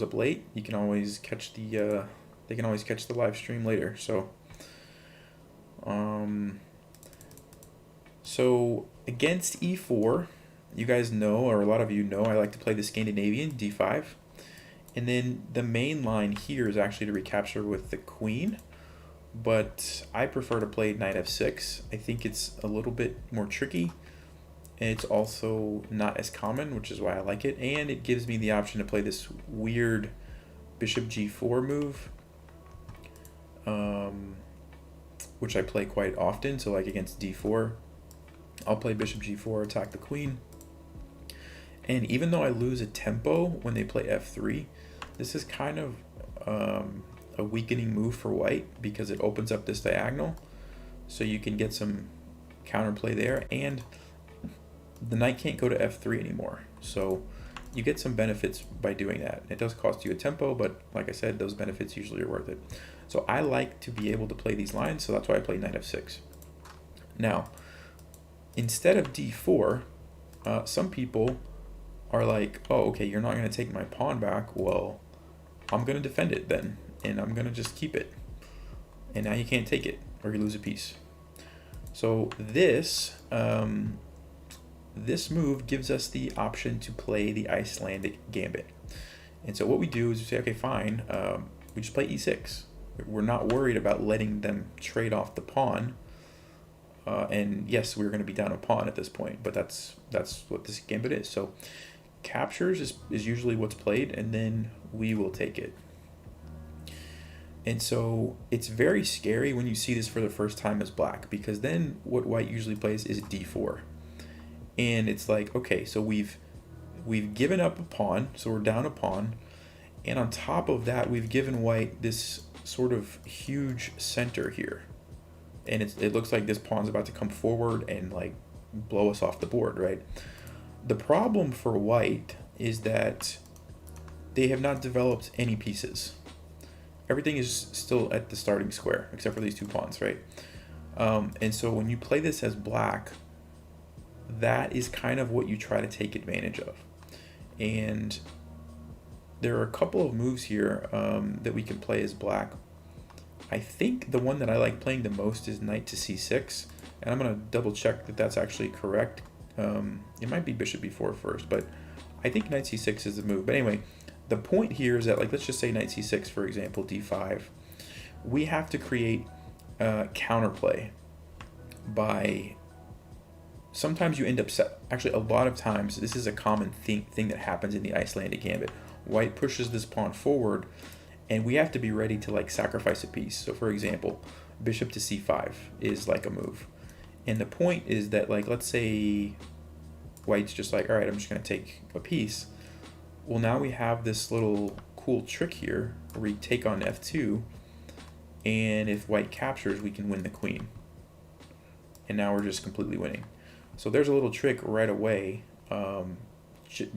up late, you can always catch the they can always catch the live stream later. Um, so against e4, you guys know, or a lot of you know, I like to play the Scandinavian d5, and then the main line here is actually to recapture with the queen. But I prefer to play knight f6. I think it's a little bit more tricky. And it's also not as common, which is why I like it. And it gives me the option to play this weird bishop g4 move, which I play quite often. So like against d4, I'll play bishop g4, attack the queen. And even though I lose a tempo when they play f3, this is kind of a weakening move for white because it opens up this diagonal. So you can get some counterplay there. And the knight can't go to f3 anymore. So you get some benefits by doing that. It does cost you a tempo, but like I said, those benefits usually are worth it. So I like to be able to play these lines, so that's why I play knight f6. Now, instead of d4, some people are like, oh, okay, you're not going to take my pawn back. Well, I'm going to defend it then, and I'm going to just keep it. And now you can't take it, or you lose a piece. So this move gives us the option to play the Icelandic Gambit. And so what we do is we say, okay, fine, we just play e6. We're not worried about letting them trade off the pawn. And yes, we're going to be down a pawn at this point, but that's what this Gambit is. So captures is usually what's played, and then we will take it. And so it's very scary when you see this for the first time as black, because then what white usually plays is d4. And it's like, okay, so we've given up a pawn, so we're down a pawn, and on top of that, we've given white this sort of huge center here, and it looks like this pawn's about to come forward and like blow us off the board, right? The problem for white is that they have not developed any pieces. Everything is still at the starting square, except for these two pawns, right? And so when you play this as black, that is kind of what you try to take advantage of. And there are a couple of moves here that we can play as black. I think the one that I like playing the most is knight to c6, and I'm going to double check that that's actually correct. It might be bishop b4 first, but I think knight c6 is the move. But anyway, the point here is that, like, let's just say knight c6, for example, d5. We have to create counterplay by... Sometimes you end up actually a lot of times this is a common thing that happens in the Icelandic Gambit. White pushes this pawn forward, and we have to be ready to like sacrifice a piece. So for example, bishop to c5 is like a move, and the point is that, like, let's say white's just like, all right, I'm just going to take a piece. Well, now we have this little cool trick here where we take on f2, and if white captures, we can win the queen, and now we're just completely winning. So there's a little trick right away,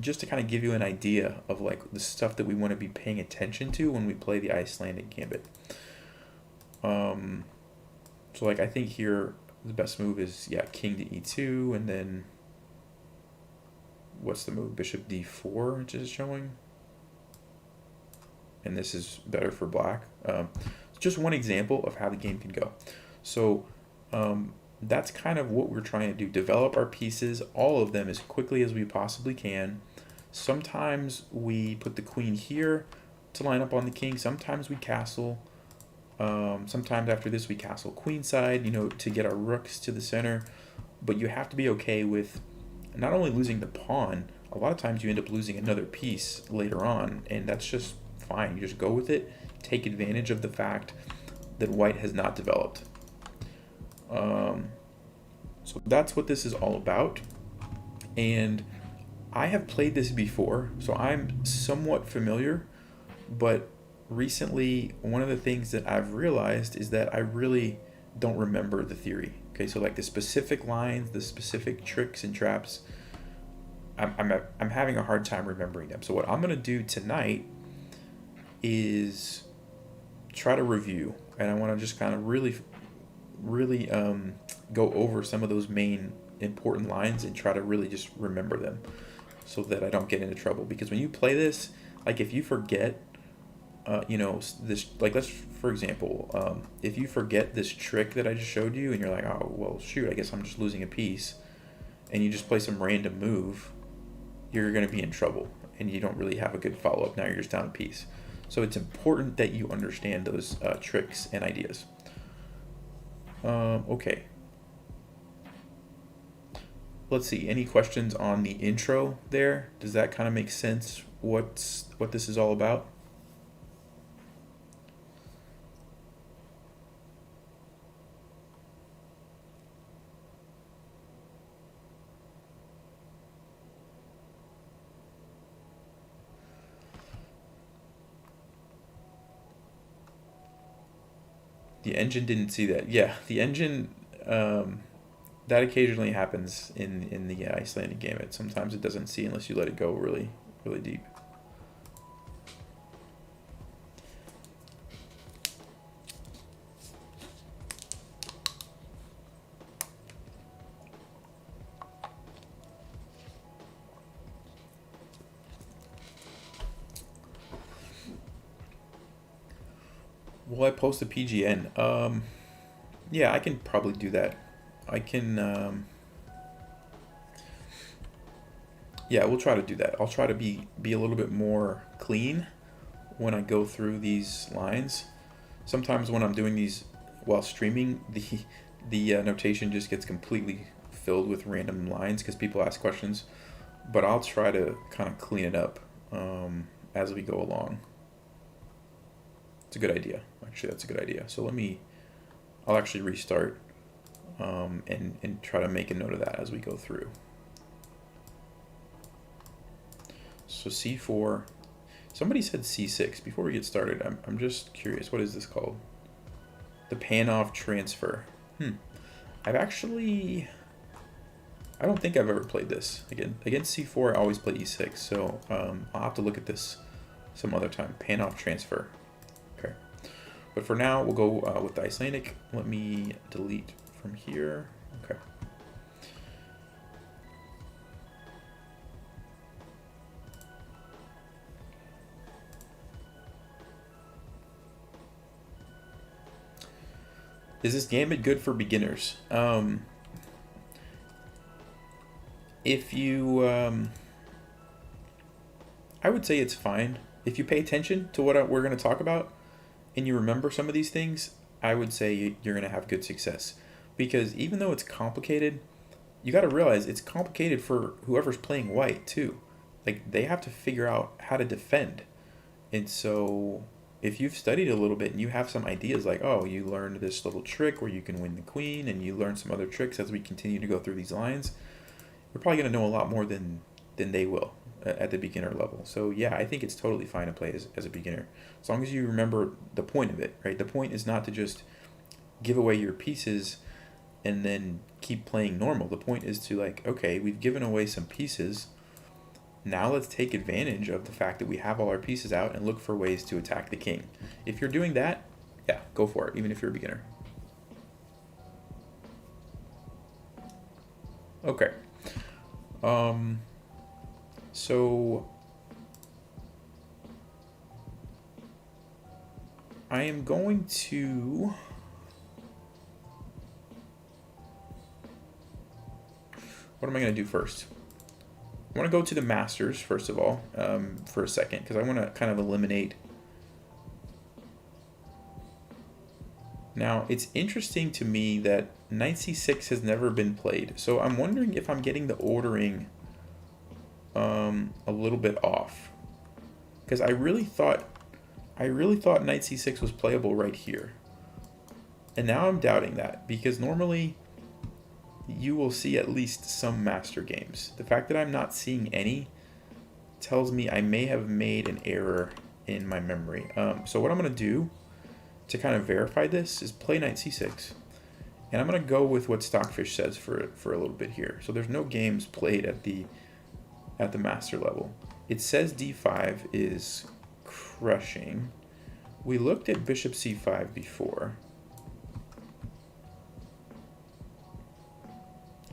just to kind of give you an idea of like the stuff that we want to be paying attention to when we play the Icelandic Gambit. So like I think here the best move is, yeah, king to e2, and then what's the move? Bishop d4, which is showing. And this is better for black. Just one example of how the game can go. So that's kind of what we're trying to do. Develop our pieces, all of them, as quickly as we possibly can. Sometimes we put the queen here to line up on the king. Sometimes we castle. Sometimes after this we castle queenside, to get our rooks to the center. But you have to be okay with not only losing the pawn, a lot of times you end up losing another piece later on, and that's just fine. You just go with it, take advantage of the fact that white has not developed. So that's what this is all about, and I have played this before, so I'm somewhat familiar, but recently one of the things that I've realized is that I really don't remember the theory. Okay, so like the specific lines, the specific tricks and traps, I'm having a hard time remembering them. So what I'm going to do tonight is try to review, and I want to just kind of really go over some of those main important lines and try to really just remember them so that I don't get into trouble. Because when you play this, Like if you forget, you know, this, like let's, for example, if you forget this trick that I just showed you and you're like, oh, well, shoot, I guess I'm just losing a piece, and you just play some random move, you're going to be in trouble and you don't really have a good follow-up. Now you're just down a piece. So it's important that you understand those tricks and ideas. Okay. Let's see. Any questions on the intro there? Does that kind of make sense? What this is all about? The engine didn't see that. Yeah, the engine. That occasionally happens in the Icelandic Gambit. Sometimes it doesn't see unless you let it go really, really deep. Will I post a PGN? Yeah, I can probably do that. I can, yeah, we'll try to do that. I'll try to be a little bit more clean when I go through these lines. Sometimes when I'm doing these while streaming, the notation just gets completely filled with random lines because people ask questions. But I'll try to kind of clean it up as we go along. It's a good idea. Actually, that's a good idea. So I'll actually restart and try to make a note of that as we go through. So C4, somebody said C6. Before we get started, I'm just curious, what is this called? The pan-off transfer. I don't think I've ever played this. Against C4, I always play E6, so I'll have to look at this some other time. Pan-off transfer. Okay. But for now, we'll go with the Icelandic. Let me delete from here. Okay. Is this Gambit good for beginners? If you, I would say it's fine. If you pay attention to what we're going to talk about and you remember some of these things, I would say you're going to have good success. Because even though it's complicated, you got to realize it's complicated for whoever's playing white too. Like they have to figure out how to defend. And so if you've studied a little bit and you have some ideas like, oh, you learned this little trick where you can win the queen and you learn some other tricks as we continue to go through these lines, you're probably going to know a lot more than they will at the beginner level. So yeah, I think it's totally fine to play as a beginner. As long as you remember the point of it, right? The point is not to just give away your pieces and then keep playing normal. The point is to like, okay, we've given away some pieces. Now let's take advantage of the fact that we have all our pieces out and look for ways to attack the king. If you're doing that, yeah, go for it, even if you're a beginner. Okay. So I am going to what am I going to do first? I want to go to the Masters, first of all, for a second, because I want to kind of eliminate. Now, it's interesting to me that Knight C6 has never been played, so I'm wondering if I'm getting the ordering a little bit off. Because I really thought Knight C6 was playable right here. And now I'm doubting that, because normally you will see at least some master games. The fact that I'm not seeing any tells me I may have made an error in my memory. So what I'm going to do to kind of verify this is play Knight C6. And I'm going to go with what Stockfish says for a little bit here. So there's no games played at the master level. It says D5 is crushing. We looked at Bishop C5 before.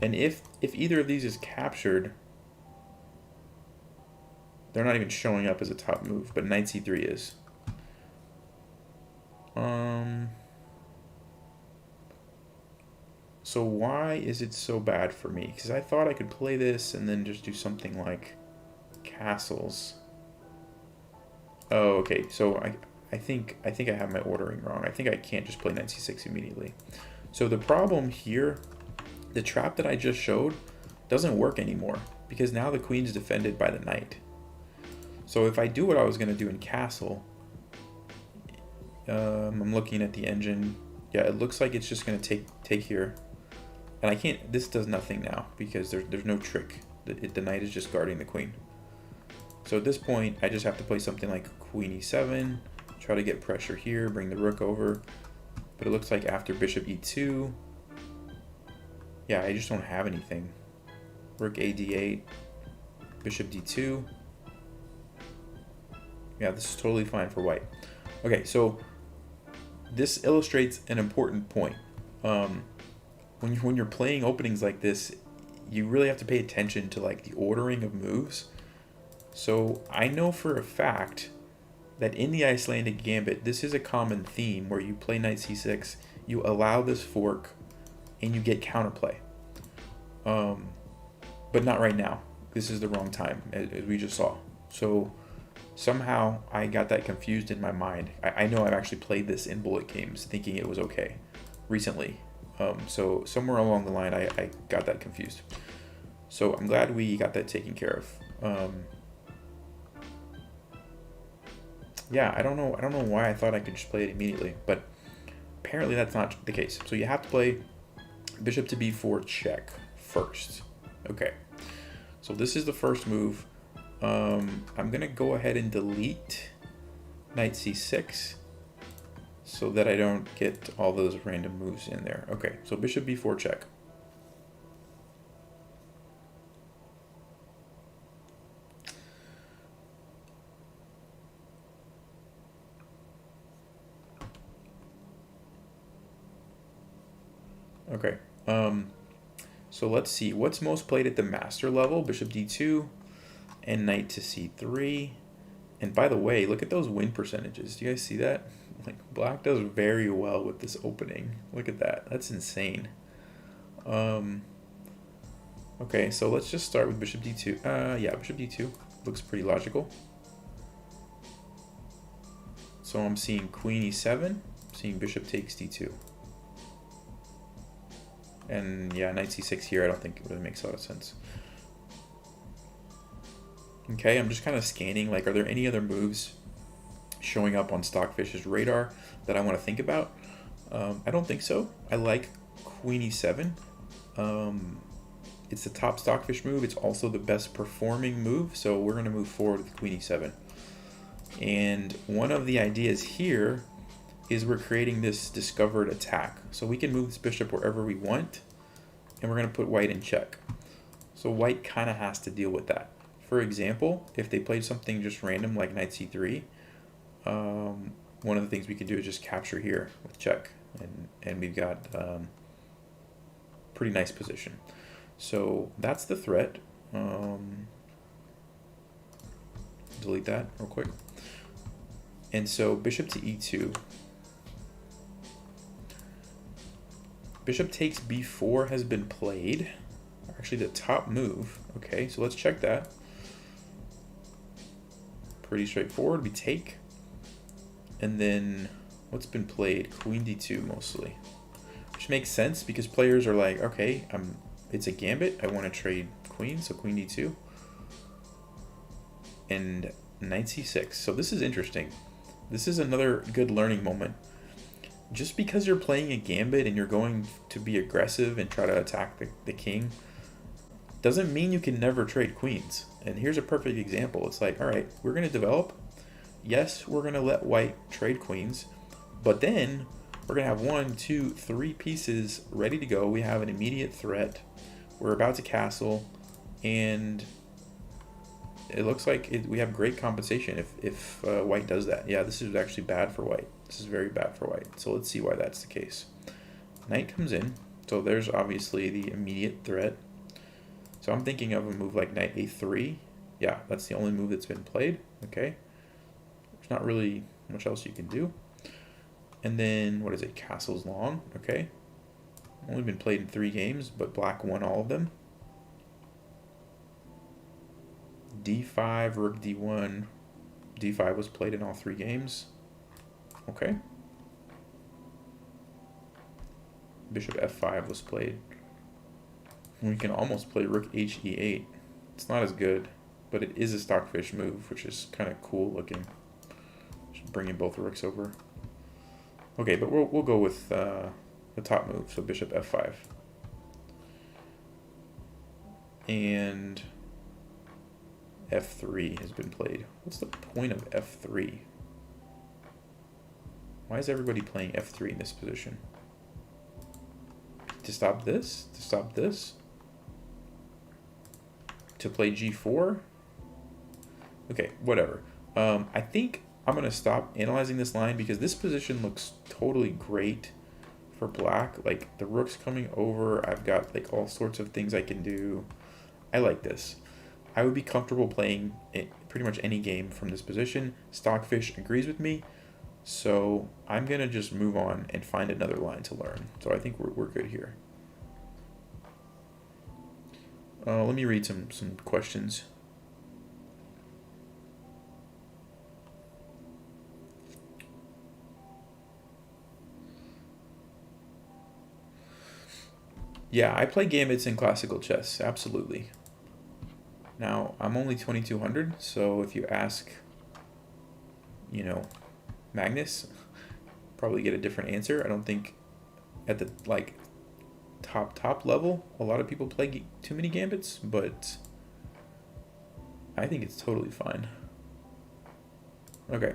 And if either of these is captured, They're not even showing up as a top move, but knight c3 is. So why is it so bad for me? Because I thought I could play this and then just do something like castles. Oh, okay. So I think I have my ordering wrong. I think I can't just play knight c6 immediately. So the problem here, the trap that I just showed doesn't work anymore because now the queen's defended by the knight. So if I do what I was going to do in castle, I'm looking at the engine. Yeah, it looks like it's just going to take here. And I can't, this does nothing now because there's no trick. The knight is just guarding the queen. So at this point, I just have to play something like queen e7, try to get pressure here, bring the rook over. But it looks like after bishop e2, yeah, I just don't have anything. Rook a d8, bishop d2. Yeah, this is totally fine for white. Okay, so this illustrates an important point. When you're playing openings like this, you really have to pay attention to like the ordering of moves. So I know for a fact that in the Icelandic Gambit, this is a common theme where you play knight c6, you allow this fork, and you get counterplay. But not right now. This is the wrong time, as we just saw. So somehow I got that confused in my mind. I know I've actually played this in bullet games thinking it was okay recently. So somewhere along the line, I got that confused. So I'm glad we got that taken care of. Yeah, I don't know why I thought I could just play it immediately, but apparently that's not the case. So you have to play bishop to b4 check first. Okay, so this is the first move. I'm gonna go ahead and delete knight c6 so that I don't get all those random moves in there. Okay, so bishop b4 check. Okay, so let's see, what's most played at the master level? Bishop d2 and knight to c3. And by the way, look at those win percentages. Do you guys see that? Like, black does very well with this opening. Look at that. That's insane. Okay, so let's just start with bishop d2. Yeah, bishop d2 looks pretty logical. So I'm seeing queen e7, seeing bishop takes d2. And yeah, knight c6 here, I don't think it really makes a lot of sense. Okay, I'm just kind of scanning, like, are there any other moves showing up on Stockfish's radar that I want to think about? I don't think so. I like queen e7. It's the top Stockfish move. It's also the best performing move, so we're going to move forward with queen e7. And one of the ideas here is we're creating this discovered attack. So we can move this bishop wherever we want, and we're going to put white in check. So white kind of has to deal with that. For example, if they played something just random like knight c3, one of the things we can do is just capture here with check, and we've got pretty nice position. So that's the threat. Delete that real quick. And so bishop to e2. Bishop takes b4 has been played. Actually, the top move. Okay, so let's check that. Pretty straightforward. We take. And then what's been played? Queen d2 mostly. Which makes sense because players are like, okay, it's a gambit. I want to trade queen, so queen d2. And knight c6. So this is interesting. This is another good learning moment. Just because you're playing a gambit and you're going to be aggressive and try to attack the king doesn't mean you can never trade queens. And here's a perfect example. It's like, all right, we're going to develop. Yes, we're going to let white trade queens, but then we're going to have 1, 2, 3 pieces ready to go. We have an immediate threat. We're about to castle, and it looks like we have great compensation if white does that. Yeah, this is actually bad for white. This is very bad for white. So let's see why that's the case. Knight comes in. So there's obviously the immediate threat. So I'm thinking of a move like knight a3. Yeah, that's the only move that's been played. Okay. There's not really much else you can do. And then, what is it? Castle's long. Okay. Only been played in 3 games, but black won all of them. D5, rook D1. D5 was played in all 3 games. Okay. Bishop F5 was played. We can almost play rook HE8. It's not as good, but it is a stockfish move, which is kind of cool looking. Just bringing both rooks over. Okay, but we'll go with the top move, so bishop F5. And F3 has been played. What's the point of F3? Why is everybody playing F3 in this position? To stop this? To stop this? To play G4? Okay, whatever. I think I'm going to stop analyzing this line because this position looks totally great for black. Like, the rook's coming over. I've got, like, all sorts of things I can do. I like this. I would be comfortable playing pretty much any game from this position. Stockfish agrees with me. So I'm going to just move on and find another line to learn. So I think we're good here. Let me read some questions. Yeah, I play gambits in classical chess, absolutely. Now, I'm only 2200, so if you ask, you know, Magnus, probably get a different answer. I don't think at the, like, top level, a lot of people play too many gambits, but I think it's totally fine. Okay,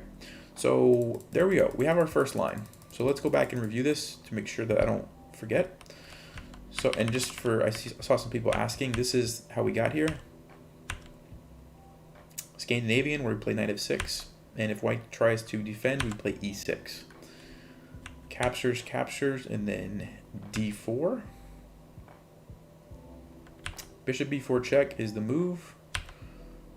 so there we go. We have our first line. So let's go back and review this to make sure that I don't forget. So, and just for, I saw some people asking, this is how we got here. Scandinavian, where we play knight f6, and if white tries to defend, we play e6. Captures, and then d4. Bishop b4 check is the move.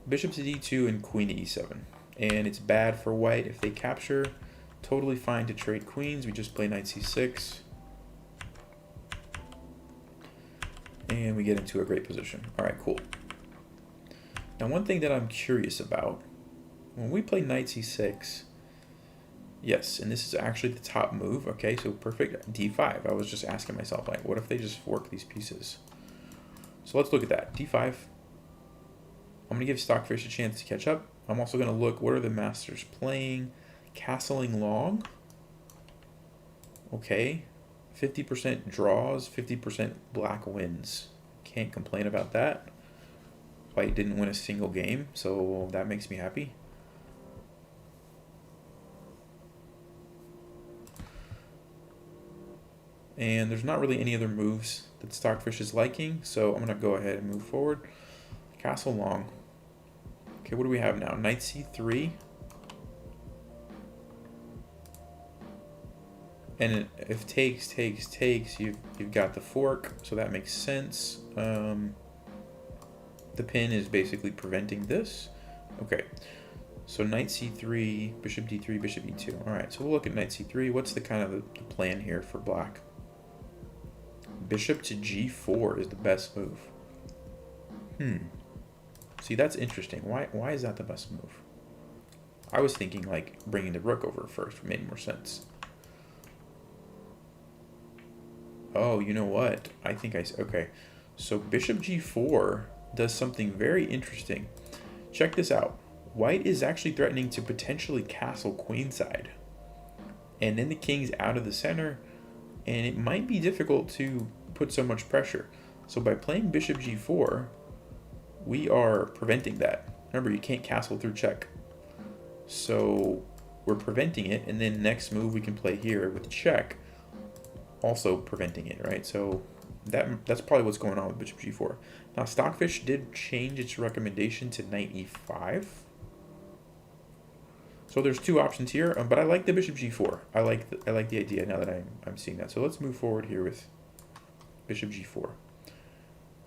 Bishop to d2 and queen to e7. And it's bad for white if they capture. Totally fine to trade queens. We just play knight c6. And we get into a great position. All right, cool. Now, one thing that I'm curious about, when we play knight c6, yes, and this is actually the top move, okay, so perfect, d5. I was just asking myself, like, what if they just fork these pieces? So let's look at that. d5. I'm going to give Stockfish a chance to catch up. I'm also going to look, what are the masters playing? Castling long. Okay. 50% draws, 50% black wins. Can't complain about that. White didn't win a single game, so that makes me happy. And there's not really any other moves that Stockfish is liking, so I'm going to go ahead and move forward. Castle long. Okay, what do we have now? Knight c3. And if takes, you've got the fork, so that makes sense. The pin is basically preventing this. Okay, so knight c3, bishop d3, bishop e2. All right, so we'll look at knight c3. What's the kind of the plan here for black? Bishop to g4 is the best move. See, that's interesting. Why is that the best move? I was thinking like bringing the rook over first made more sense. Oh, you know what? I think okay. So bishop g4 does something very interesting. Check this out. White is actually threatening to potentially castle queenside. And then the king's out of the center, and it might be difficult to put so much pressure. So by playing bishop g4, we are preventing that. Remember, you can't castle through check. So we're preventing it, and then next move we can play here with check, also preventing it, right? So that's probably what's going on with bishop g4. Now, Stockfish did change its recommendation to knight e5. So there's two options here, but I like the bishop g4. I like the idea now that I'm seeing that. So let's move forward here with bishop g4.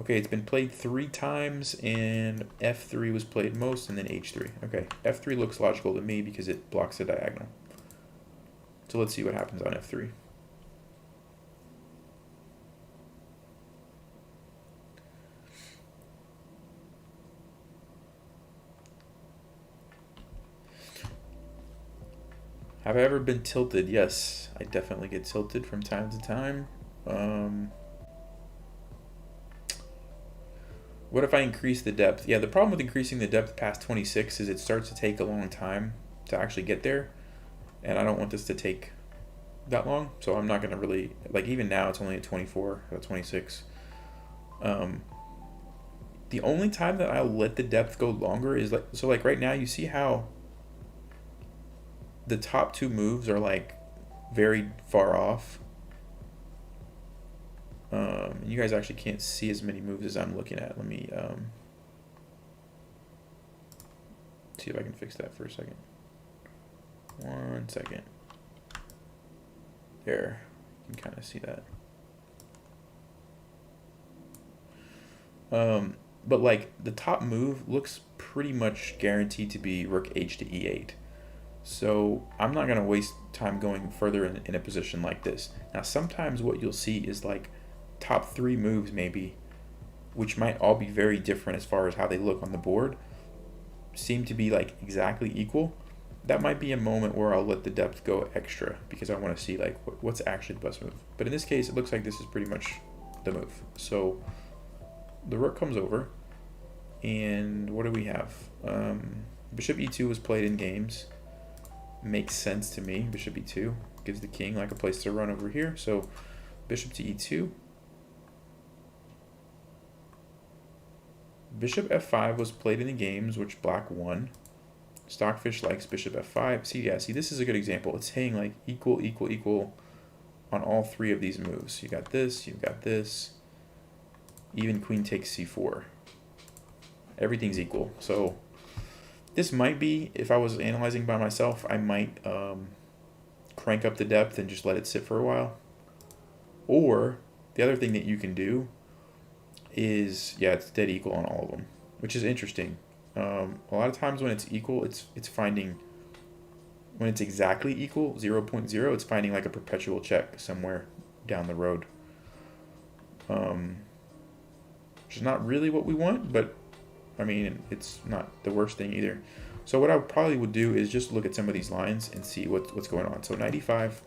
Okay, it's been played 3 times, and f3 was played most, and then h3. Okay, f3 looks logical to me because it blocks the diagonal. So let's see what happens on f3. Have I ever been tilted? Yes, I definitely get tilted from time to time. What if I increase the depth? Yeah, the problem with increasing the depth past 26 is it starts to take a long time to actually get there. And I don't want this to take that long. So I'm not going to really, like even now it's only at 24, at 26. The only time that I'll let the depth go longer is like, so like right now you see how the top 2 moves are like very far off. You guys actually can't see as many moves as I'm looking at. Let me see if I can fix that for a second. 1 second. There, you can kind of see that. But like the top move looks pretty much guaranteed to be rook h to e8. So I'm not going to waste time going further in a position like this. Now sometimes what you'll see is like top 3 moves maybe, which might all be very different as far as how they look on the board, seem to be like exactly equal. That might be a moment where I'll let the depth go extra because I want to see like what's actually the best move. But in this case, it looks like this is pretty much the move. So the rook comes over, and what do we have? Bishop e2 was played in games. Makes sense to me. Bishop e2 gives the king like a place to run over here. So bishop to e2. Bishop f5 was played in the games, which black won. Stockfish likes bishop f5. See, yeah, see, this is a good example. It's saying like equal, equal, equal on all 3 of these moves. You got this, you've got this. Even queen takes c4. Everything's equal. So this might be, if I was analyzing by myself, I might crank up the depth and just let it sit for a while. Or the other thing that you can do is, yeah, it's dead equal on all of them, which is interesting. A lot of times when it's equal, it's finding, when it's exactly equal, 0.0, it's finding like a perpetual check somewhere down the road. Which is not really what we want, but I mean, it's not the worst thing either. So what I probably would do is just look at some of these lines and see what's going on. So 95,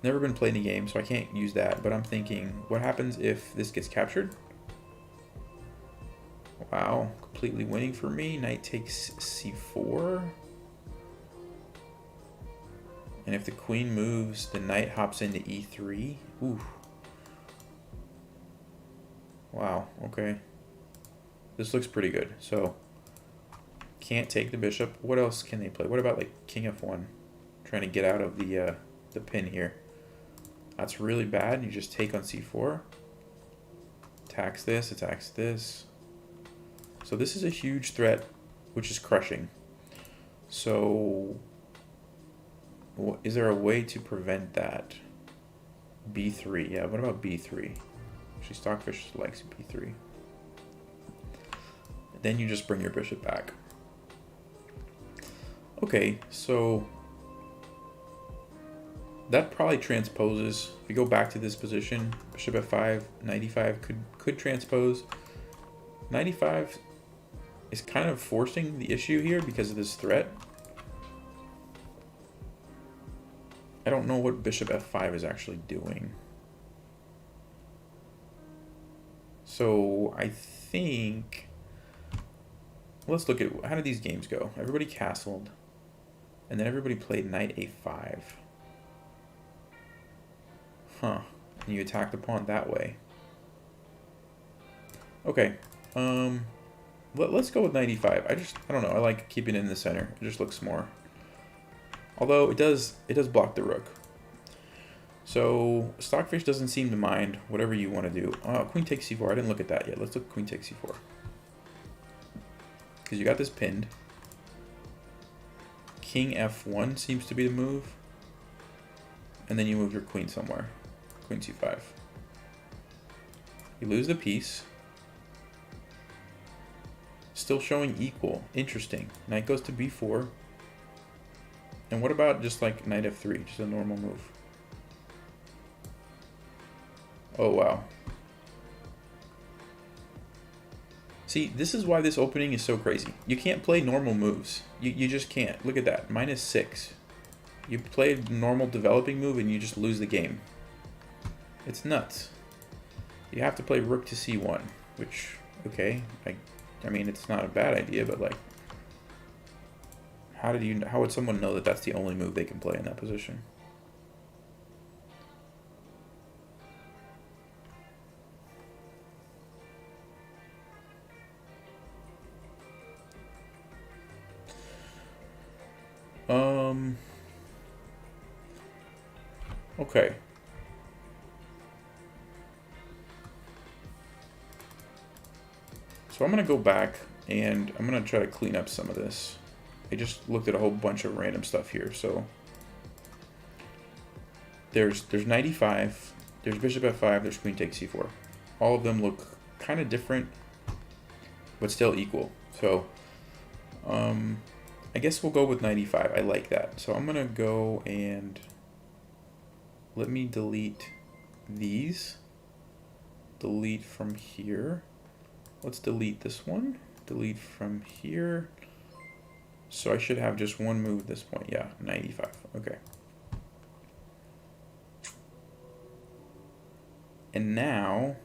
never been played in a game, so I can't use that, but I'm thinking, what happens if this gets captured? Wow, completely winning for me. Knight takes c4. And if the queen moves, the knight hops into e3. Ooh. Wow, okay. This looks pretty good. So, can't take the bishop. What else can they play? What about like king f1? Trying to get out of the pin here. That's really bad. You just take on c4. Attacks this, attacks this. So this is a huge threat, which is crushing. So, is there a way to prevent that? b3. Yeah, what about b3? Actually, Stockfish likes b3. Then you just bring your bishop back. Okay, so that probably transposes. If we go back to this position, bishop f5, 95 could transpose. 95 is kind of forcing the issue here because of this threat. I don't know what bishop f5 is actually doing. So I think, let's look at, how did these games go? Everybody castled, and then everybody played knight a5. Huh, and you attack the pawn that way. Okay, let's go with knight e5. I don't know, I like keeping it in the center. It just looks more. Although it does block the rook. So Stockfish doesn't seem to mind whatever you want to do. Queen takes c4. I didn't look at that yet. Let's look at queen takes c4. Because you got this pinned. King f1 seems to be the move. And then you move your queen somewhere. Queen c5. We lose the piece. Still showing equal. Interesting. Knight goes to b4. And what about just like knight f3? Just a normal move. Oh, wow. See, this is why this opening is so crazy. You can't play normal moves. You just can't. Look at that. -6. You play a normal developing move and you just lose the game. It's nuts. You have to play rook to c1, which, okay, I mean, it's not a bad idea, but like, how would someone know that that's the only move they can play in that position? Okay. So I'm going to go back and I'm going to try to clean up some of this. I just looked at a whole bunch of random stuff here. So there's knight e5, there's bishop f5, there's queen takes c4. All of them look kind of different, but still equal. So I guess we'll go with knight e5. I like that. So I'm going to go and let me delete these. Delete from here. Let's delete this one. Delete from here. So I should have just one move at this point. Yeah, knight e5. Okay. And now,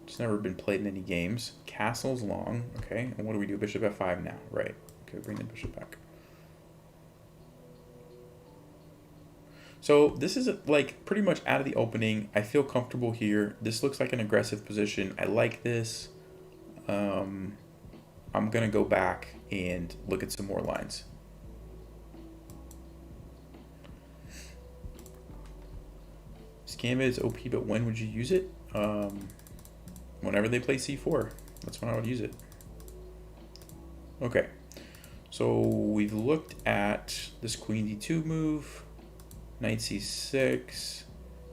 it's never been played in any games. Castle's long. Okay. And what do we do? Bishop f5 now. Right. Okay, bring the bishop back. So this is like pretty much out of the opening. I feel comfortable here. This looks like an aggressive position. I like this. I'm going to go back and look at some more lines. This gambit is OP, but when would you use it? Whenever they play c4. That's when I would use it. Okay. So we've looked at this queen d2 move. Knight c6.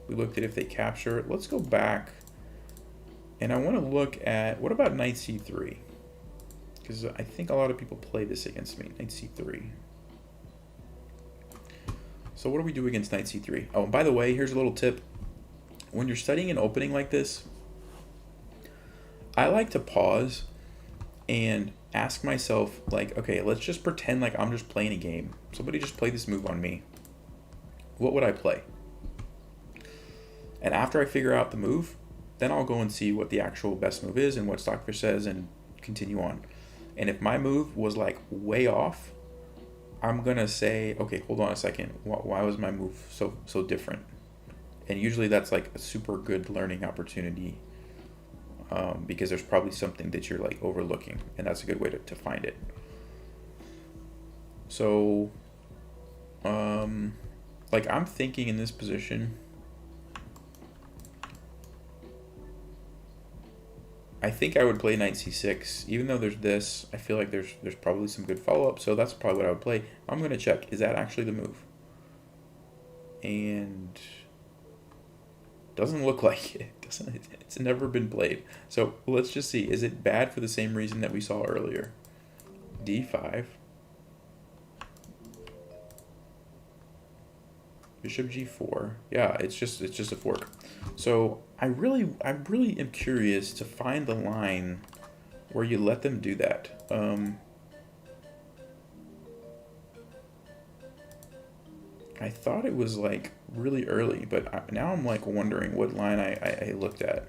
We looked at if they capture it. Let's go back. And I want to look at, what about knight c3? Because I think a lot of people play this against me. Knight c3. So what do we do against knight c3? Oh, and by the way, here's a little tip. When you're studying an opening like this, I like to pause and ask myself, like, okay, let's just pretend like I'm just playing a game. Somebody just played this move on me. What would I play? And after I figure out the move, then I'll go and see what the actual best move is and what Stockfish says and continue on. And if my move was like way off, I'm gonna say, okay, hold on a second. Why was my move so different? And usually that's like a super good learning opportunity because there's probably something that you're like overlooking, and that's a good way to find it. So, like I'm thinking in this position, I think I would play knight c6. Even though there's this, I feel like there's probably some good follow-up, so that's probably what I would play. I'm going to check, is that actually the move? And doesn't look like it. It's never been played. So let's just see, is it bad for the same reason that we saw earlier? d5. Bishop g4. Yeah, it's just a fork. So I really am curious to find the line where you let them do that. I thought it was like really early, but now I'm like wondering what line I looked at.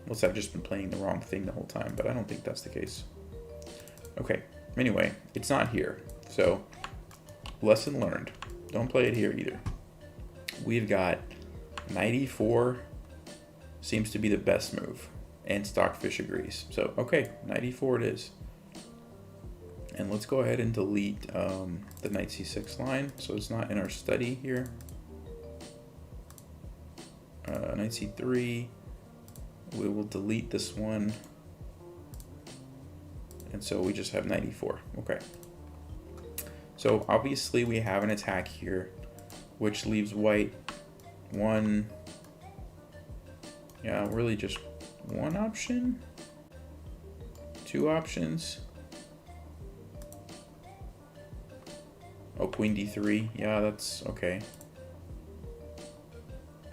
Unless I've just been playing the wrong thing the whole time, but I don't think that's the case. Okay, anyway, it's not here. So, lesson learned. Don't play it here either. We've got knight e4 seems to be the best move, and Stockfish agrees. So, okay, knight e4 it is. And let's go ahead and delete the knight c6 line, so it's not in our study here. Knight c3, we will delete this one. And so we just have knight e4, okay. So obviously we have an attack here, which leaves white 1, Yeah, really just one option? Two options? Oh, queen d3. Yeah, that's okay.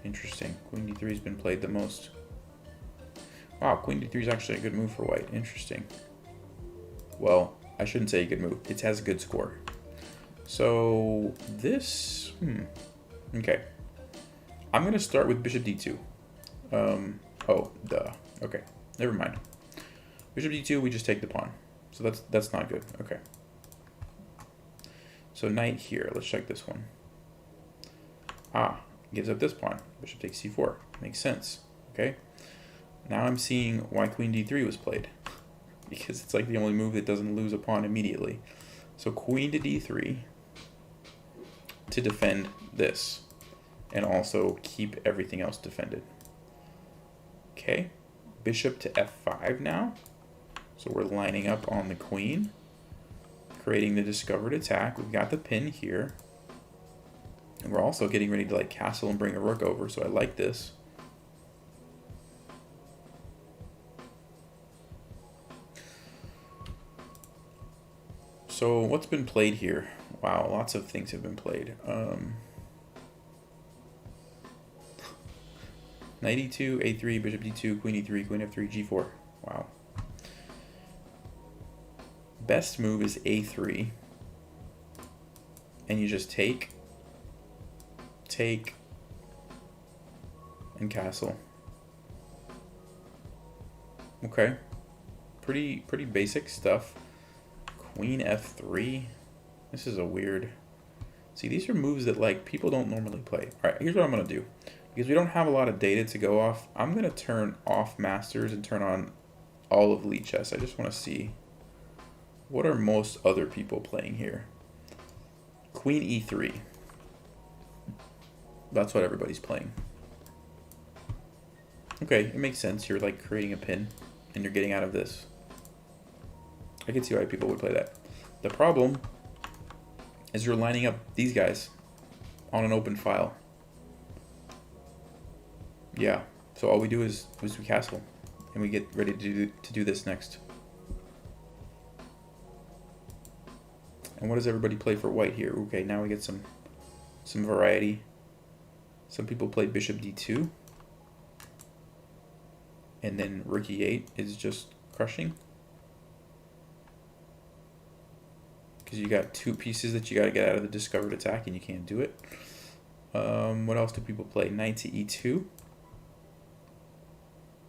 Interesting. Queen d3 has been played the most. Wow, queen d3 is actually a good move for white. Interesting. Well, I shouldn't say a good move. It has a good score. So this... Okay. I'm going to start with bishop d2. Oh, duh. Okay, never mind. Bishop d2, we just take the pawn. So that's not good. Okay. So knight here. Let's check this one. Ah, gives up this pawn. Bishop takes c4. Makes sense. Okay. Now I'm seeing why queen d3 was played. Because it's like the only move that doesn't lose a pawn immediately. So queen to d3 to defend this. And also keep everything else defended. Okay. Bishop to f5 now. So we're lining up on the queen. Creating the discovered attack. We've got the pin here. And we're also getting ready to like castle and bring a rook over. So I like this. So what's been played here? Wow, lots of things have been played. Knight e2, a3, bishop d2, queen e3, queen f3, g4. Wow. Best move is a3. And you just take, and castle. Okay. Pretty basic stuff. Queen f3. This is a weird... See, these are moves that like people don't normally play. All right, here's what I'm going to do. Because we don't have a lot of data to go off, I'm going to turn off masters and turn on all of lead chess. I just want to see what are most other people playing here. Queen e3. That's what everybody's playing. Okay, it makes sense. You're like creating a pin and you're getting out of this. I can see why people would play that. The problem is you're lining up these guys on an open file. Yeah, so all we do is we castle, and we get ready to do this next. And what does everybody play for white here? Okay, now we get some variety. Some people play bishop d2, and then rook e8 is just crushing. Because you got two pieces that you got to get out of the discovered attack, and you can't do it. What else do people play? Knight to e2.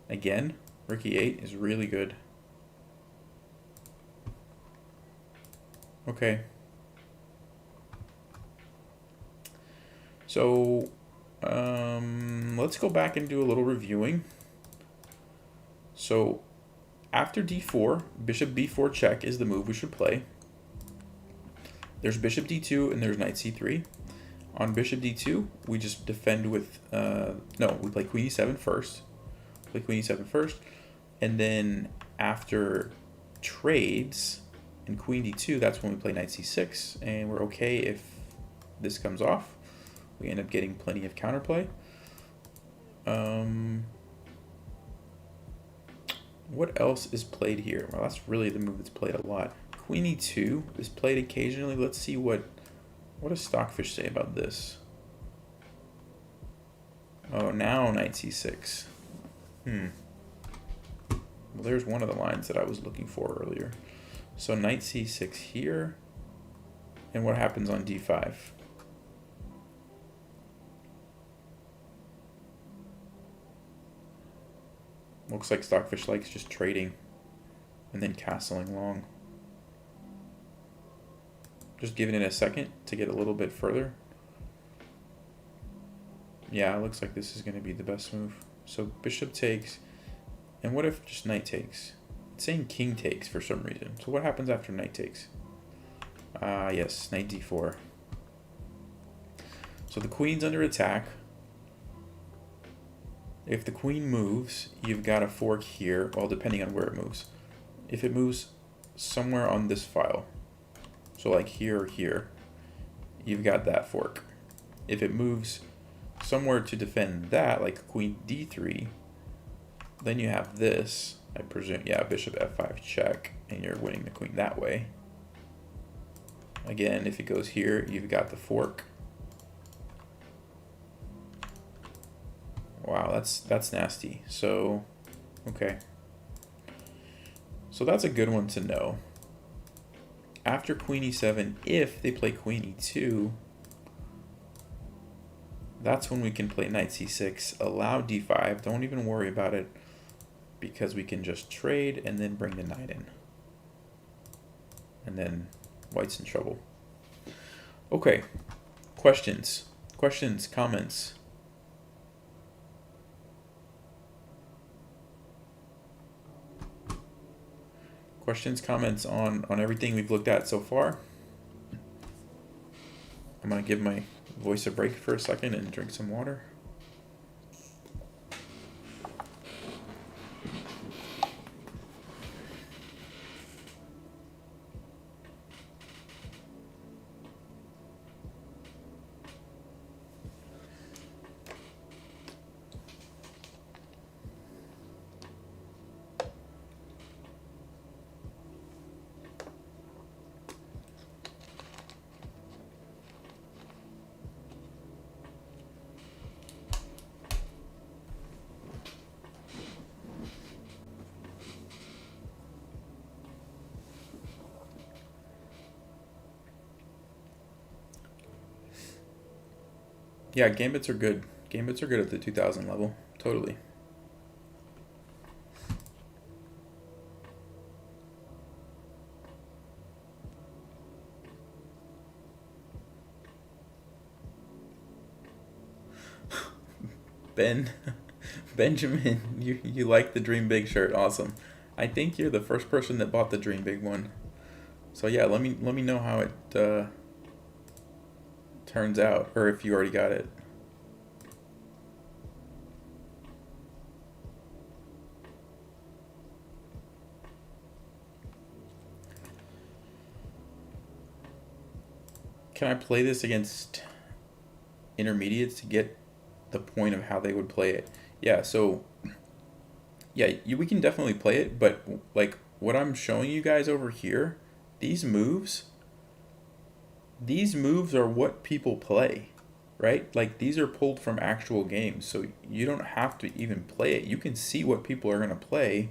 Again, rook e8 is really good. Okay. So, let's go back and do a little reviewing. So, after d4, bishop b4 check is the move we should play. There's bishop d2 and there's knight c3. On bishop d2, we just defend with, no, we play queen e7 first. Play queen e7 first. And then after trades and queen d2, that's when we play knight c6. And we're okay if this comes off. We end up getting plenty of counterplay. What else is played here? Well, that's really the move that's played a lot. Queen e2 is played occasionally. Let's see what does Stockfish say about this. Oh, now knight c6. Well, there's one of the lines that I was looking for earlier. So knight c6 here. And what happens on d5? Looks like Stockfish likes just trading and then castling long. Just giving it a second to get a little bit further. Yeah, it looks like this is going to be the best move. So bishop takes. And what if just knight takes? It's saying king takes for some reason. So what happens after knight takes? Yes, knight d4. So the queen's under attack. If the queen moves, you've got a fork here, well, depending on where it moves. If it moves somewhere on this file, so like here or here, you've got that fork. If it moves somewhere to defend that, like queen d3, Then you have this, I presume, yeah, bishop f5 check, and you're winning the queen that way. Again, if it goes here, you've got the fork. Wow, that's nasty. So, okay. So that's a good one to know. After queen e7, if they play queen e2, that's when we can play knight c6, allow d5, don't even worry about it, because we can just trade and then bring the knight in. And then white's in trouble. Okay, questions, comments? Questions, comments on everything we've looked at so far? I'm gonna give my voice a break for a second and drink some water. Yeah, gambits are good. Gambits are good at the 2000 level. Totally. Benjamin, you like the Dream Big shirt. Awesome. I think you're the first person that bought the Dream Big one. So yeah, let me know how it turns out, or if you already got it. Can I play this against intermediates to get the point of how they would play it? Yeah, so yeah, we can definitely play it, but like what I'm showing you guys over here, these moves are what people play, right? Like these are pulled from actual games, so you don't have to even play it. You can see what people are going to play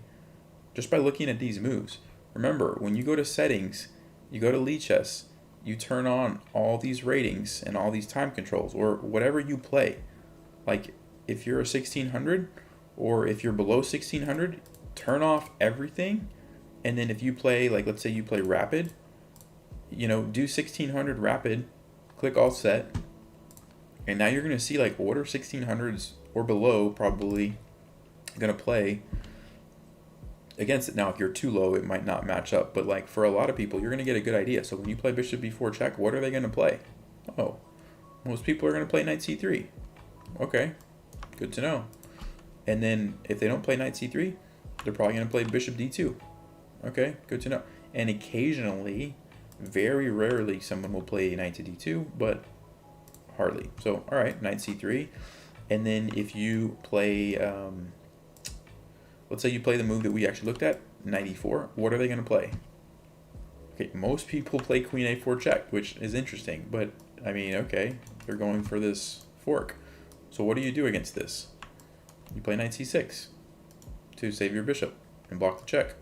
just by looking at these moves. Remember, when you go to settings, you go to Lichess, you turn on all these ratings and all these time controls, or whatever you play. Like if you're a 1600 or if you're below 1600, turn off everything, and then if you play, like let's say you play rapid, you know, do 1600 rapid, click all set, and now you're going to see like what are 1600s or below probably going to play against it. Now if you're too low, it might not match up, but like for a lot of people, you're going to get a good idea. So when you play bishop b4 check, what are they going to play? Oh, most people are going to play knight c3. Okay, good to know. And then if they don't play knight c3, they're probably going to play bishop d2. Okay, good to know. And occasionally, very rarely, someone will play knight to d2, but hardly. So, all right, knight c3. And then if you play, let's say you play the move that we actually looked at, knight e4, what are they going to play? Okay, most people play queen a4 check, which is interesting, but I mean, okay, they're going for this fork. So what do you do against this? You play knight c6 to save your bishop and block the check.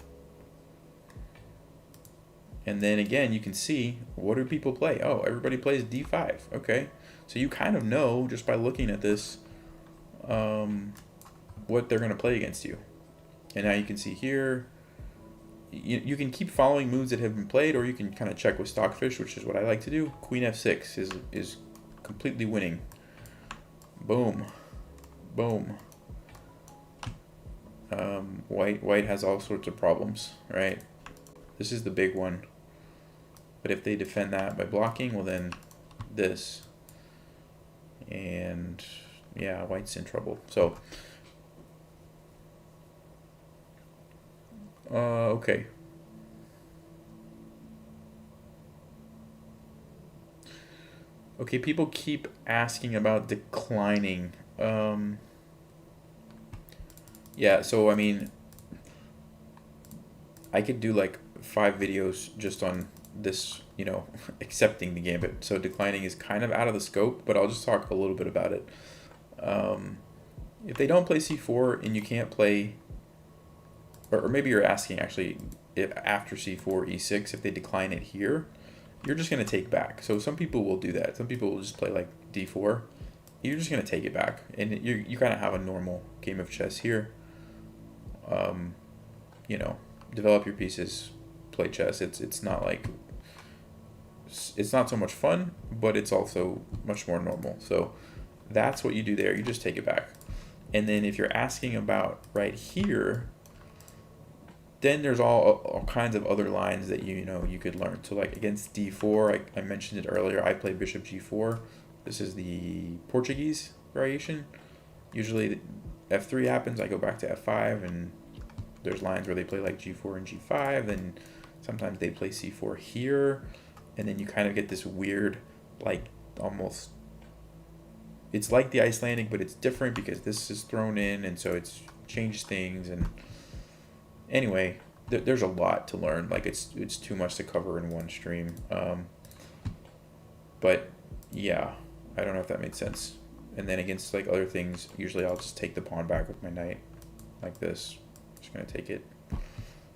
And then again, you can see, what do people play? Oh, everybody plays d5. Okay, so you kind of know just by looking at this what they're going to play against you. And now you can see here, you can keep following moves that have been played, or you can kind of check with Stockfish, which is what I like to do. Queen f6 is completely winning. Boom. Boom. White has all sorts of problems, right? This is the big one. But if they defend that by blocking, well then this. And yeah, white's in trouble. So, okay. Okay, people keep asking about declining. Yeah, so I mean, I could do like 5 videos just on this, accepting the gambit. So declining is kind of out of the scope, but I'll just talk a little bit about it. If they don't play c4 and you can't play, or maybe you're asking actually, if after c4, e6, if they decline it here, you're just going to take back. So some people will do that. Some people will just play like d4. You're just going to take it back, and you kind of have a normal game of chess here. Develop your pieces, play chess. It's not like, it's not so much fun, but it's also much more normal. So that's what you do there. You just take it back. And then if you're asking about right here, then there's all kinds of other lines that you could learn. So like against d4, I mentioned it earlier, I played bishop g4. This is the Portuguese variation. Usually f3 happens, I go back to f5, and there's lines where they play like g4 and g5, and sometimes they play c4 here, and then you kind of get this weird, like almost, it's like the Icelandic, but it's different because this is thrown in, and so it's changed things. And anyway, there's a lot to learn. Like it's too much to cover in one stream. But yeah, I don't know if that made sense. And then against like other things, usually I'll just take the pawn back with my knight like this. Just gonna take it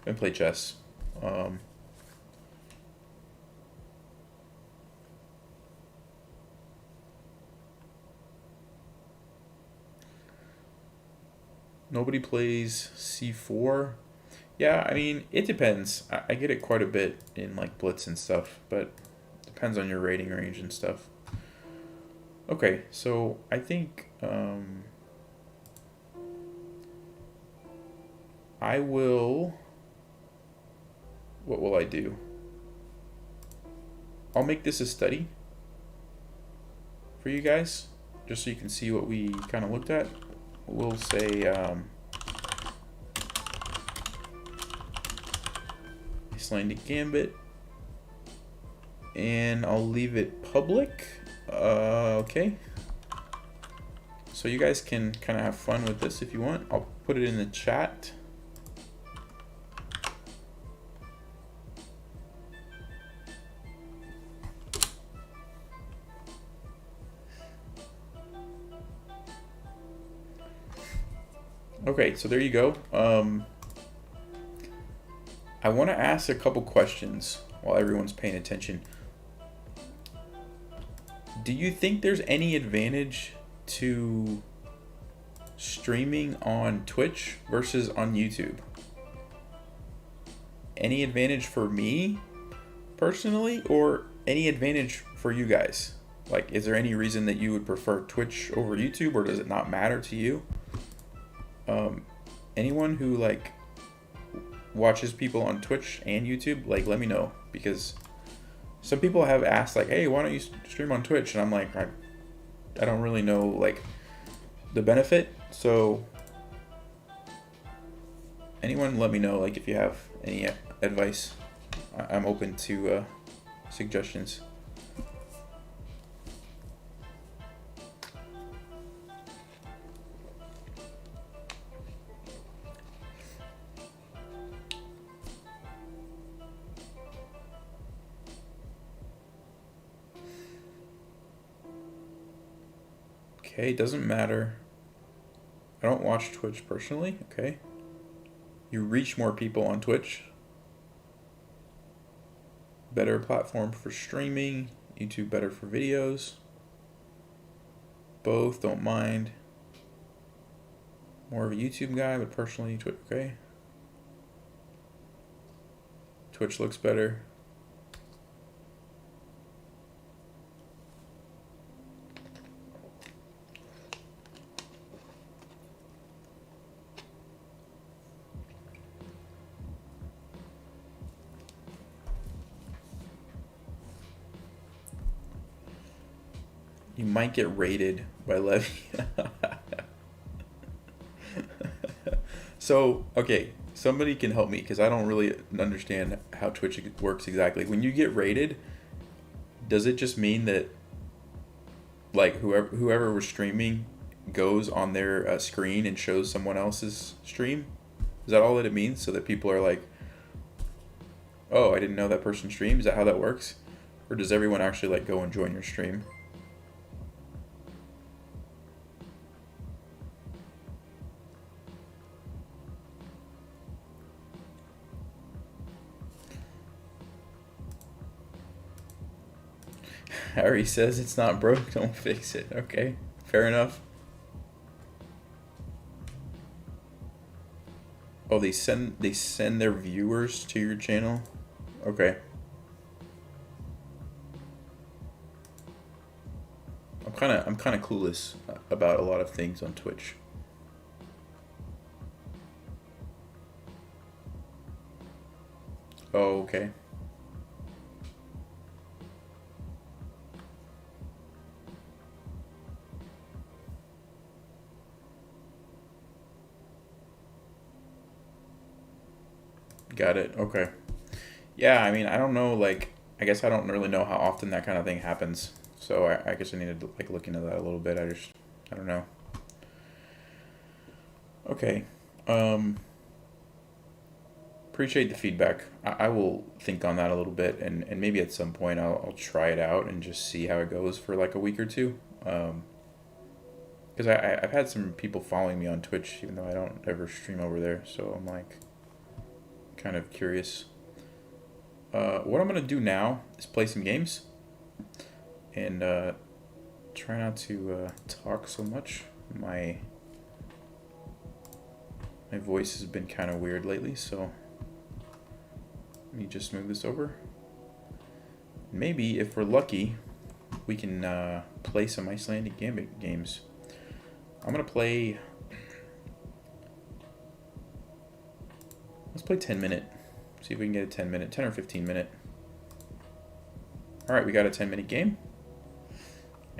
and play chess. Nobody plays c4. Yeah, I mean, it depends. I get it quite a bit in like Blitz and stuff, but depends on your rating range and stuff. Okay, so I think I will, what will I do? I'll make this a study for you guys, just so you can see what we kind of looked at. We'll say Icelandic Gambit, and I'll leave it public. Okay. So you guys can kind of have fun with this if you want. I'll put it in the chat. Okay, so there you go. I want to ask a couple questions while everyone's paying attention. Do you think there's any advantage to streaming on Twitch versus on YouTube? Any advantage for me personally, or any advantage for you guys? Like, is there any reason that you would prefer Twitch over YouTube, or does it not matter to you? Anyone who like watches people on Twitch and YouTube, like, let me know, because some people have asked like, hey, why don't you stream on Twitch? And I'm like, I don't really know like the benefit. So anyone, let me know, like, if you have any advice. I'm open to suggestions. Okay, doesn't matter. I don't watch Twitch personally. Okay. You reach more people on Twitch. Better platform for streaming. YouTube better for videos. Both, don't mind. More of a YouTube guy, but personally Twitch. Okay. Twitch looks better. You might get raided by Levy. So, okay, somebody can help me, because I don't really understand how Twitch works exactly. When you get raided, does it just mean that like whoever was streaming goes on their screen and shows someone else's stream? Is that all that it means? So that people are like, oh, I didn't know that person streamed. Is that how that works? Or does everyone actually like go and join your stream? Harry says it's not broke, don't fix it. Okay, fair enough. Oh, they send their viewers to your channel? Okay. I'm kinda clueless about a lot of things on Twitch. Oh, okay. Got it. Okay. Yeah, I mean, I don't know, like, I guess I don't really know how often that kind of thing happens. So I guess I need to, like, look into that a little bit. I don't know. Okay. Appreciate the feedback. I will think on that a little bit, and maybe at some point I'll try it out and just see how it goes for, like, a week or two. Because I've had some people following me on Twitch, even though I don't ever stream over there. So I'm, like, kind of curious. What I'm gonna do now is play some games and try not to talk so much. My voice has been kind of weird lately, so let me just move this over. Maybe if we're lucky, we can play some Icelandic Gambit games. I'm gonna play. Let's play 10-minute. See if we can get a 10-minute, 10 or 15-minute. All right, we got a 10-minute game.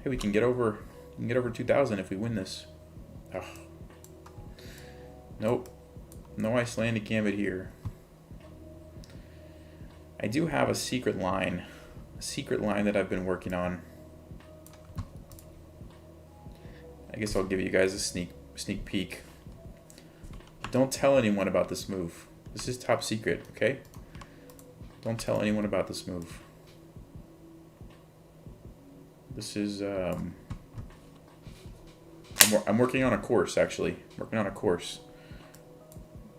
Hey, we can get over 2,000 if we win this. Ugh. Nope, no Icelandic Gambit here. I do have a secret line that I've been working on. I guess I'll give you guys a sneak peek. Don't tell anyone about this move. This is top secret, okay? Don't tell anyone about this move. This is, I'm working on a course, actually. Working on a course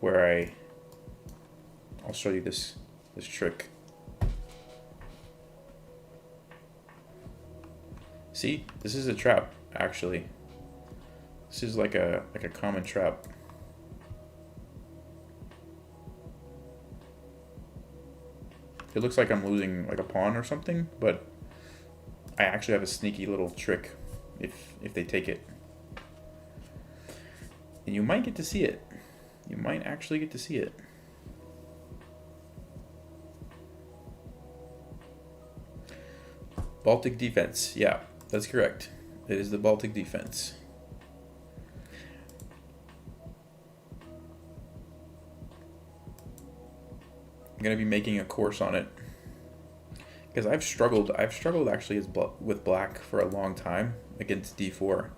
where I'll show you this trick. See? This is a trap, actually. This is like a common trap. It looks like I'm losing like a pawn or something, but I actually have a sneaky little trick if they take it. And you might get to see it. You might actually get to see it. Baltic defense. Yeah, that's correct. It is the Baltic defense. I'm gonna be making a course on it because I've struggled actually with black for a long time against d4,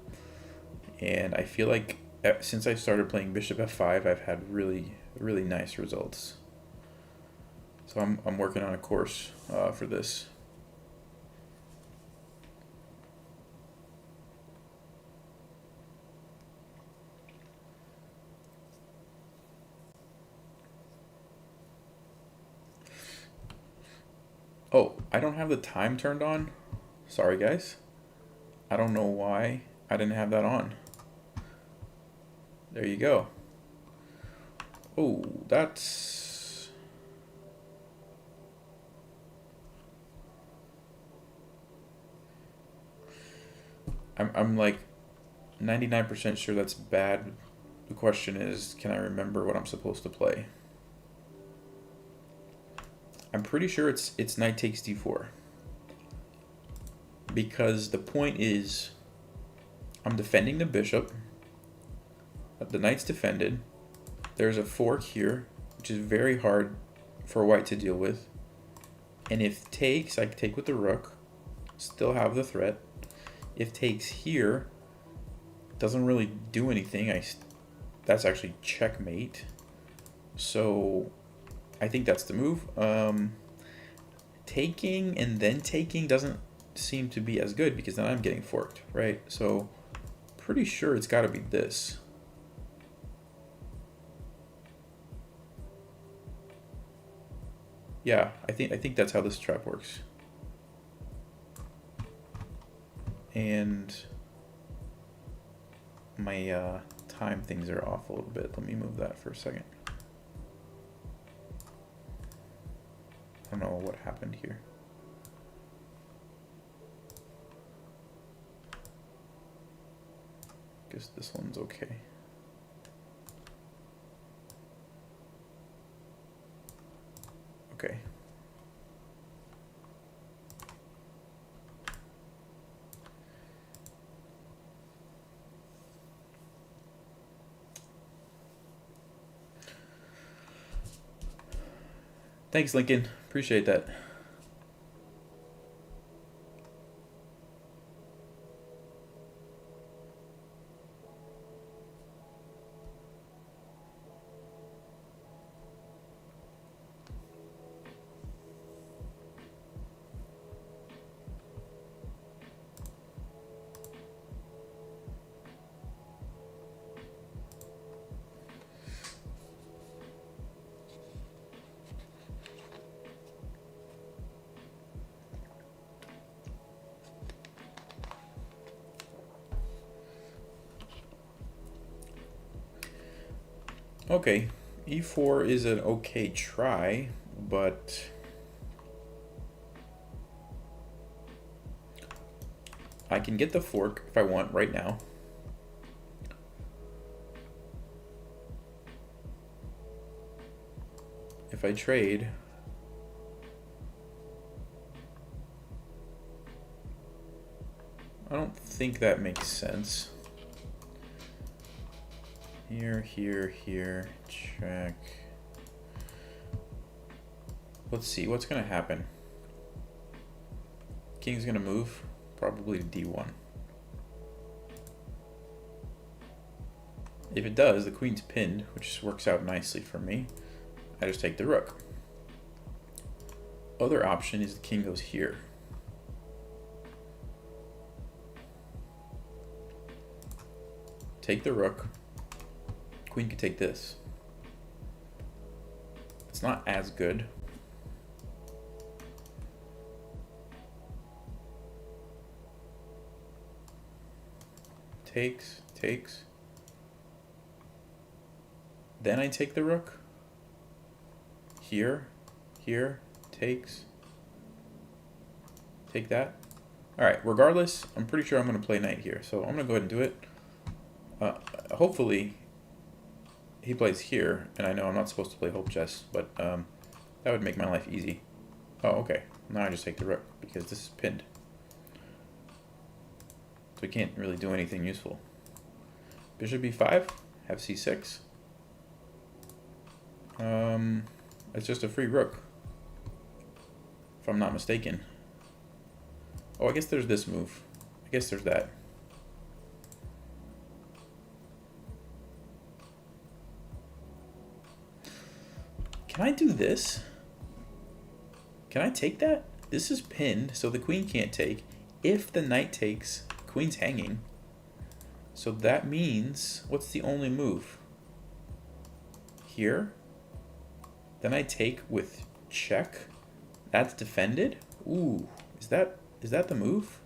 and I feel like since I started playing bishop f5 I've had really nice results. So I'm working on a course for this. Oh, I don't have the time turned on. Sorry, guys. I don't know why I didn't have that on. There you go. Oh, that's... I'm like 99% sure that's bad. The question is, can I remember what I'm supposed to play? I'm pretty sure it's knight takes d4. Because the point is, I'm defending the bishop. The knight's defended. There's a fork here, which is very hard for white to deal with. And if takes, I can take with the rook. Still have the threat. If takes here, doesn't really do anything. That's actually checkmate. So I think that's the move. Taking and then taking doesn't seem to be as good because then I'm getting forked, right? So pretty sure it's got to be this. Yeah, I think that's how this trap works. And my time things are off a little bit. Let me move that for a second. I don't know what happened here. Guess this one's okay. Okay. Thanks, Lincoln. Appreciate that. Okay, e4 is an okay try, but I can get the fork if I want right now. If I trade, I don't think that makes sense. Here, here, check. Let's see, what's gonna happen? King's gonna move, probably to d1. If it does, the queen's pinned, which works out nicely for me. I just take the rook. Other option is the king goes here. Take the rook. Queen could take this. It's not as good. Takes. Then I take the rook. Here, takes. Take that. All right, regardless, I'm pretty sure I'm gonna play knight here. So I'm gonna go ahead and do it. Hopefully, he plays here, and I know I'm not supposed to play hope chess, but that would make my life easy. Oh, okay. Now I just take the rook, because this is pinned. So we can't really do anything useful. Bishop b5, have c6. It's just a free rook, if I'm not mistaken. Oh, I guess there's this move. I guess there's that. Can I do this? Can I take that? This is pinned, so the queen can't take. If the knight takes, queen's hanging. So that means, what's the only move? Here. Then I take with check. That's defended. Ooh, is that the move?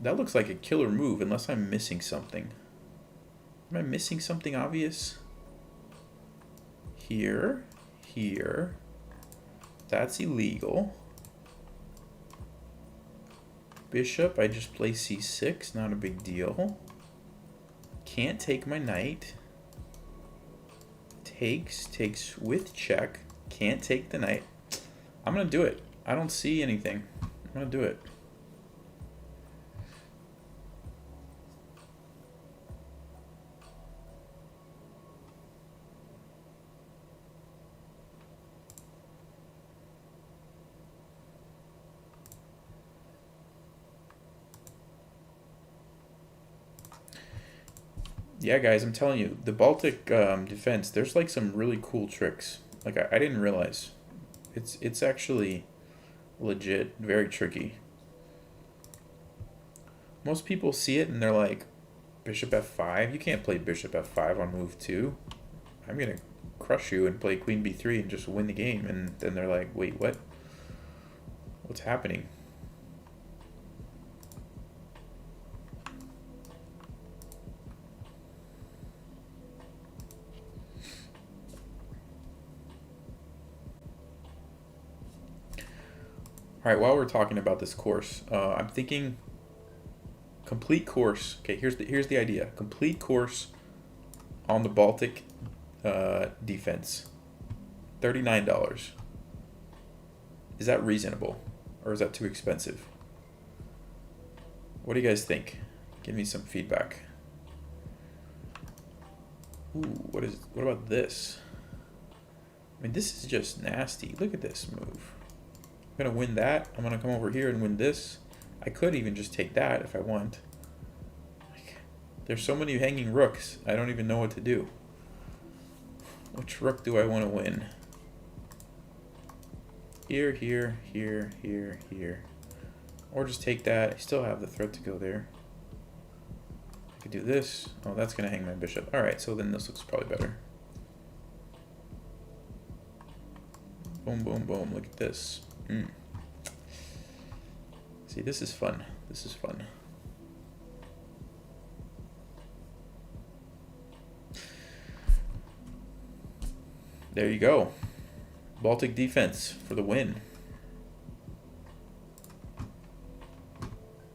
That looks like a killer move, unless I'm missing something. Am I missing something obvious? Here. That's illegal. Bishop, I just play c6, not a big deal. Can't take my knight. Takes with check. Can't take the knight. I'm gonna do it. I don't see anything. I'm gonna do it. Yeah, guys, I'm telling you, the Baltic defense, there's like some really cool tricks. Like I didn't realize. It's actually legit, very tricky. Most people see it and they're like, Bishop f5? You can't play Bishop f5 on move 2. I'm going to crush you and play Queen b3 and just win the game. And then they're like, wait, what? What's happening? All right, while we're talking about this course, I'm thinking complete course. Okay, here's the idea. Complete course on the Baltic defense. $39. Is that reasonable, or is that too expensive? What do you guys think? Give me some feedback. Ooh, what about this? I mean, this is just nasty. Look at this move. I'm gonna win that. I'm gonna come over here and win this. I could even just take that if I want. There's so many hanging rooks. I don't even know what to do. Which rook do I want to win? Here, here, here, here, here. Or just take that. I still have the threat to go there. I could do this. Oh, that's gonna hang my bishop. Alright, so then this looks probably better. Boom, boom, boom. Look at this. See, this is fun. This is fun. There you go. Baltic defense for the win.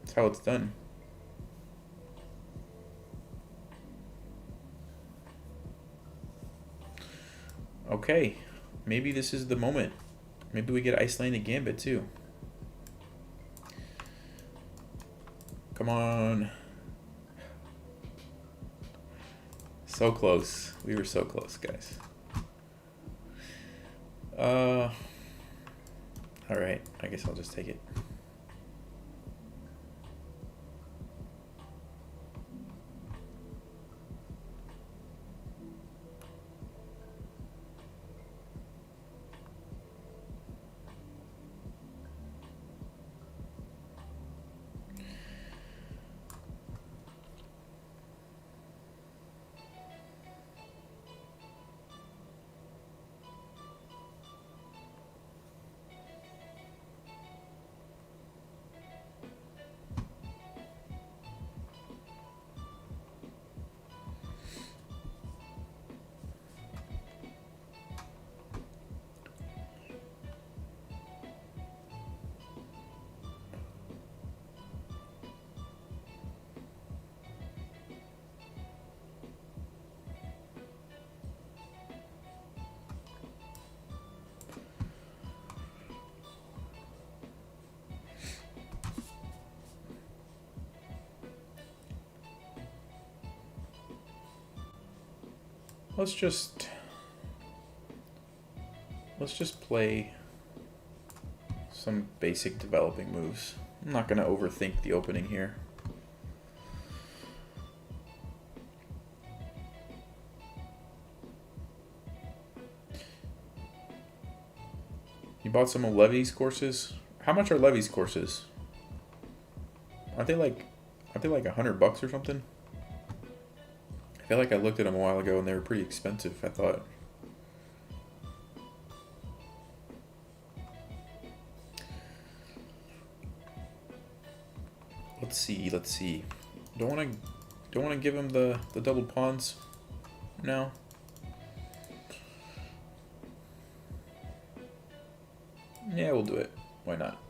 That's how it's done. Okay. Maybe this is the moment. Maybe we get Icelandic Gambit too. Come on. So close. We were so close, guys. Alright, I guess I'll just take it. Let's just play some basic developing moves. I'm not going to overthink the opening here. You bought some of Levy's courses? How much are Levy's courses? Aren't they like $100 or something? I feel like I looked at them a while ago and they were pretty expensive, I thought. Let's see. Don't wanna give him the double pawns now. Yeah, we'll do it. Why not?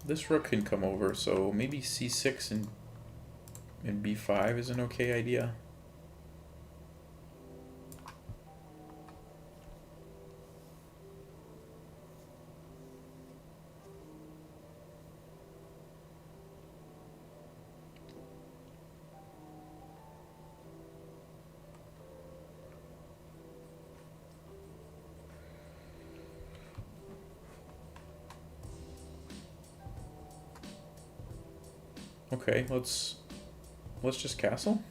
This rook can come over, so maybe c6 and b5 is an okay idea. Okay, let's just castle.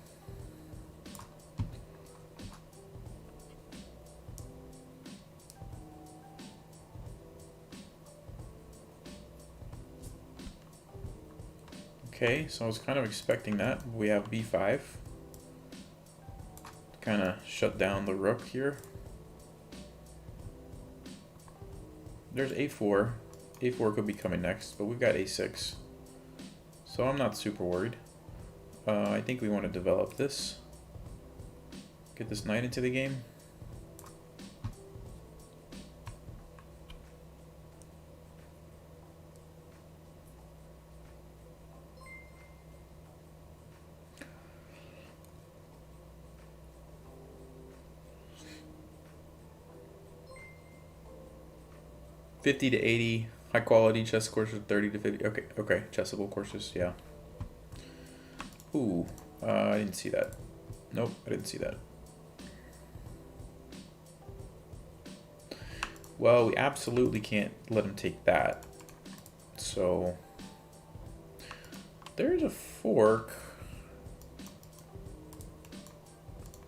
Okay, so I was kind of expecting that. We have b5. Kind of shut down the rook here. There's a4. a4 could be coming next, but we've got a6. So I'm not super worried. I think we want to develop this. Get this knight into the game. $50 to $80, high quality chess courses, 30 to 50. Okay, okay, chessable courses, yeah. Ooh, I didn't see that. Nope, I didn't see that. Well, we absolutely can't let him take that. So there's a fork.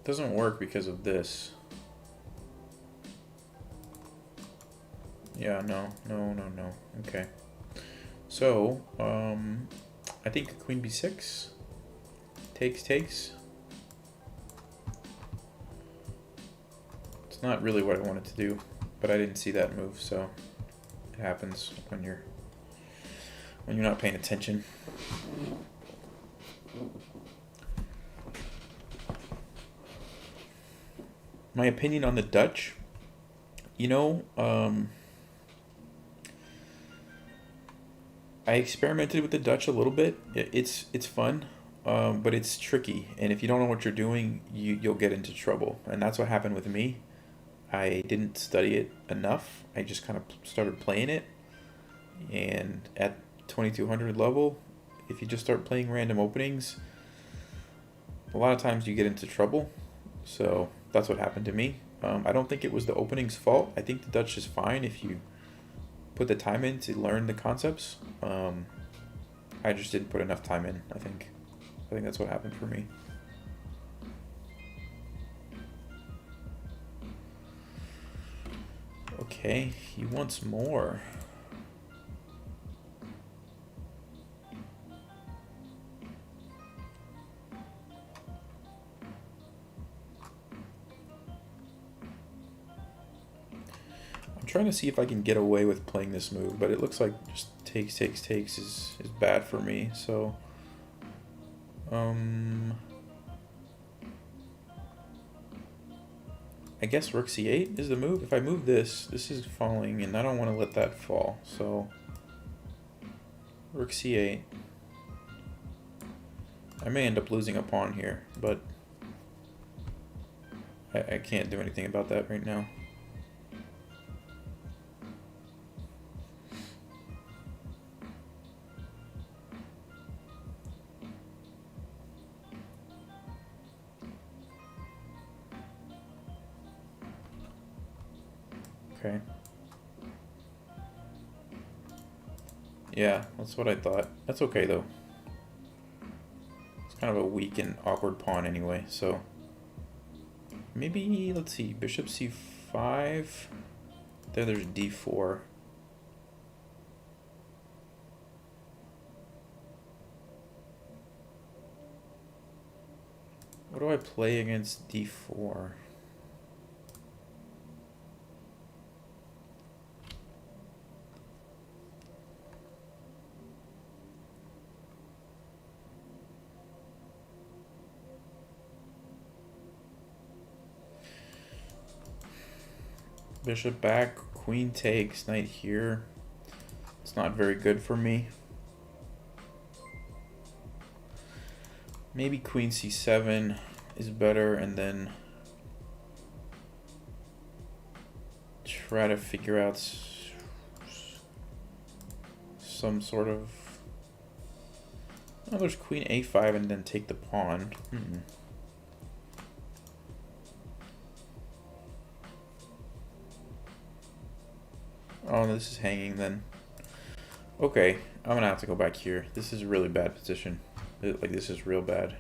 Doesn't work because of this. Yeah, no. Okay. So, I think queen b6 takes. It's not really what I wanted to do, but I didn't see that move, so it happens when you're not paying attention. My opinion on the Dutch, you know, I experimented with the Dutch a little bit. It's fun, but it's tricky. And if you don't know what you're doing, you'll get into trouble. And that's what happened with me. I didn't study it enough. I just kind of started playing it. And at 2200 level, if you just start playing random openings, a lot of times you get into trouble. So that's what happened to me. I don't think it was the opening's fault. I think the Dutch is fine if you put the time in to learn the concepts. I just didn't put enough time in, I think. I think that's what happened for me. Okay, he wants more. I'm trying to see if I can get away with playing this move, but it looks like just takes is bad for me, so I guess rook c8 is the move. If I move this is falling, and I don't want to let that fall, so rook c8. I may end up losing a pawn here, but I can't do anything about that right now. Okay. Yeah, that's what I thought. That's okay though. It's kind of a weak and awkward pawn anyway, so maybe, let's see, bishop c5. There's d4. What do I play against d4? Bishop back, queen takes, knight here. It's not very good for me. Maybe queen c7 is better, and then try to figure out some sort of... Oh, there's queen a5 and then take the pawn. Oh, this is hanging then. Okay, I'm gonna have to go back here. This is a really bad position. Like, this is real bad.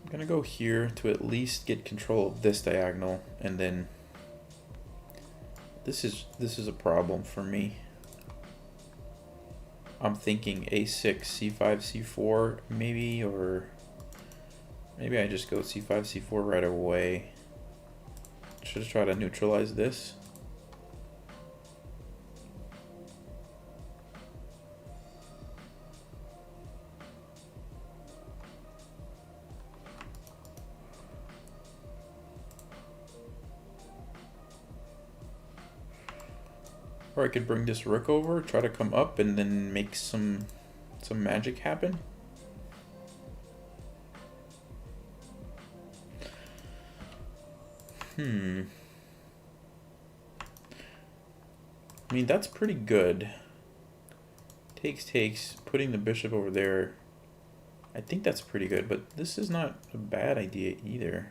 I'm gonna go here to at least get control of this diagonal, and then this is a problem for me. I'm thinking a6, c5, c4 maybe, or maybe I just go c5, c4 right away. Should I try to neutralize this? Or I could bring this rook over, try to come up, and then make some magic happen. I mean, that's pretty good. Takes, putting the bishop over there. I think that's pretty good, but this is not a bad idea either.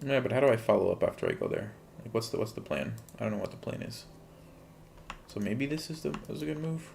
Yeah, but how do I follow up after I go there? Like, what's the plan? I don't know what the plan is. So maybe this is a good move.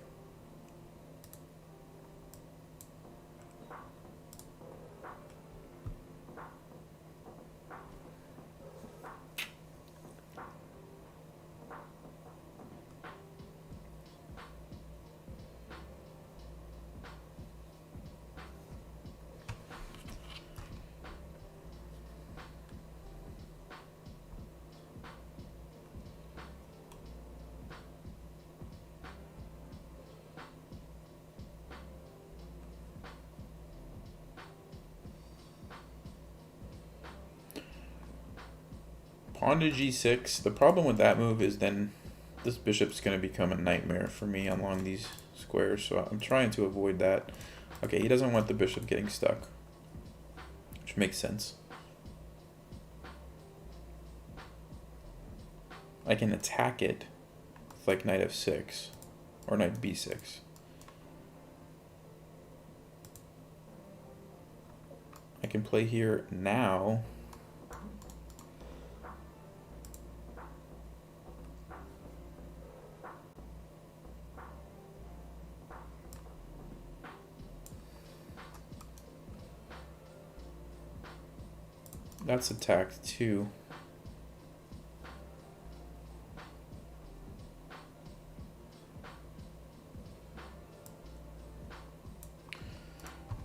Pawn to g6. The problem with that move is then this bishop's going to become a nightmare for me along these squares, so I'm trying to avoid that. Okay, he doesn't want the bishop getting stuck, which makes sense. I can attack it with like knight f6 or knight b6. I can play here now. That's attacked too.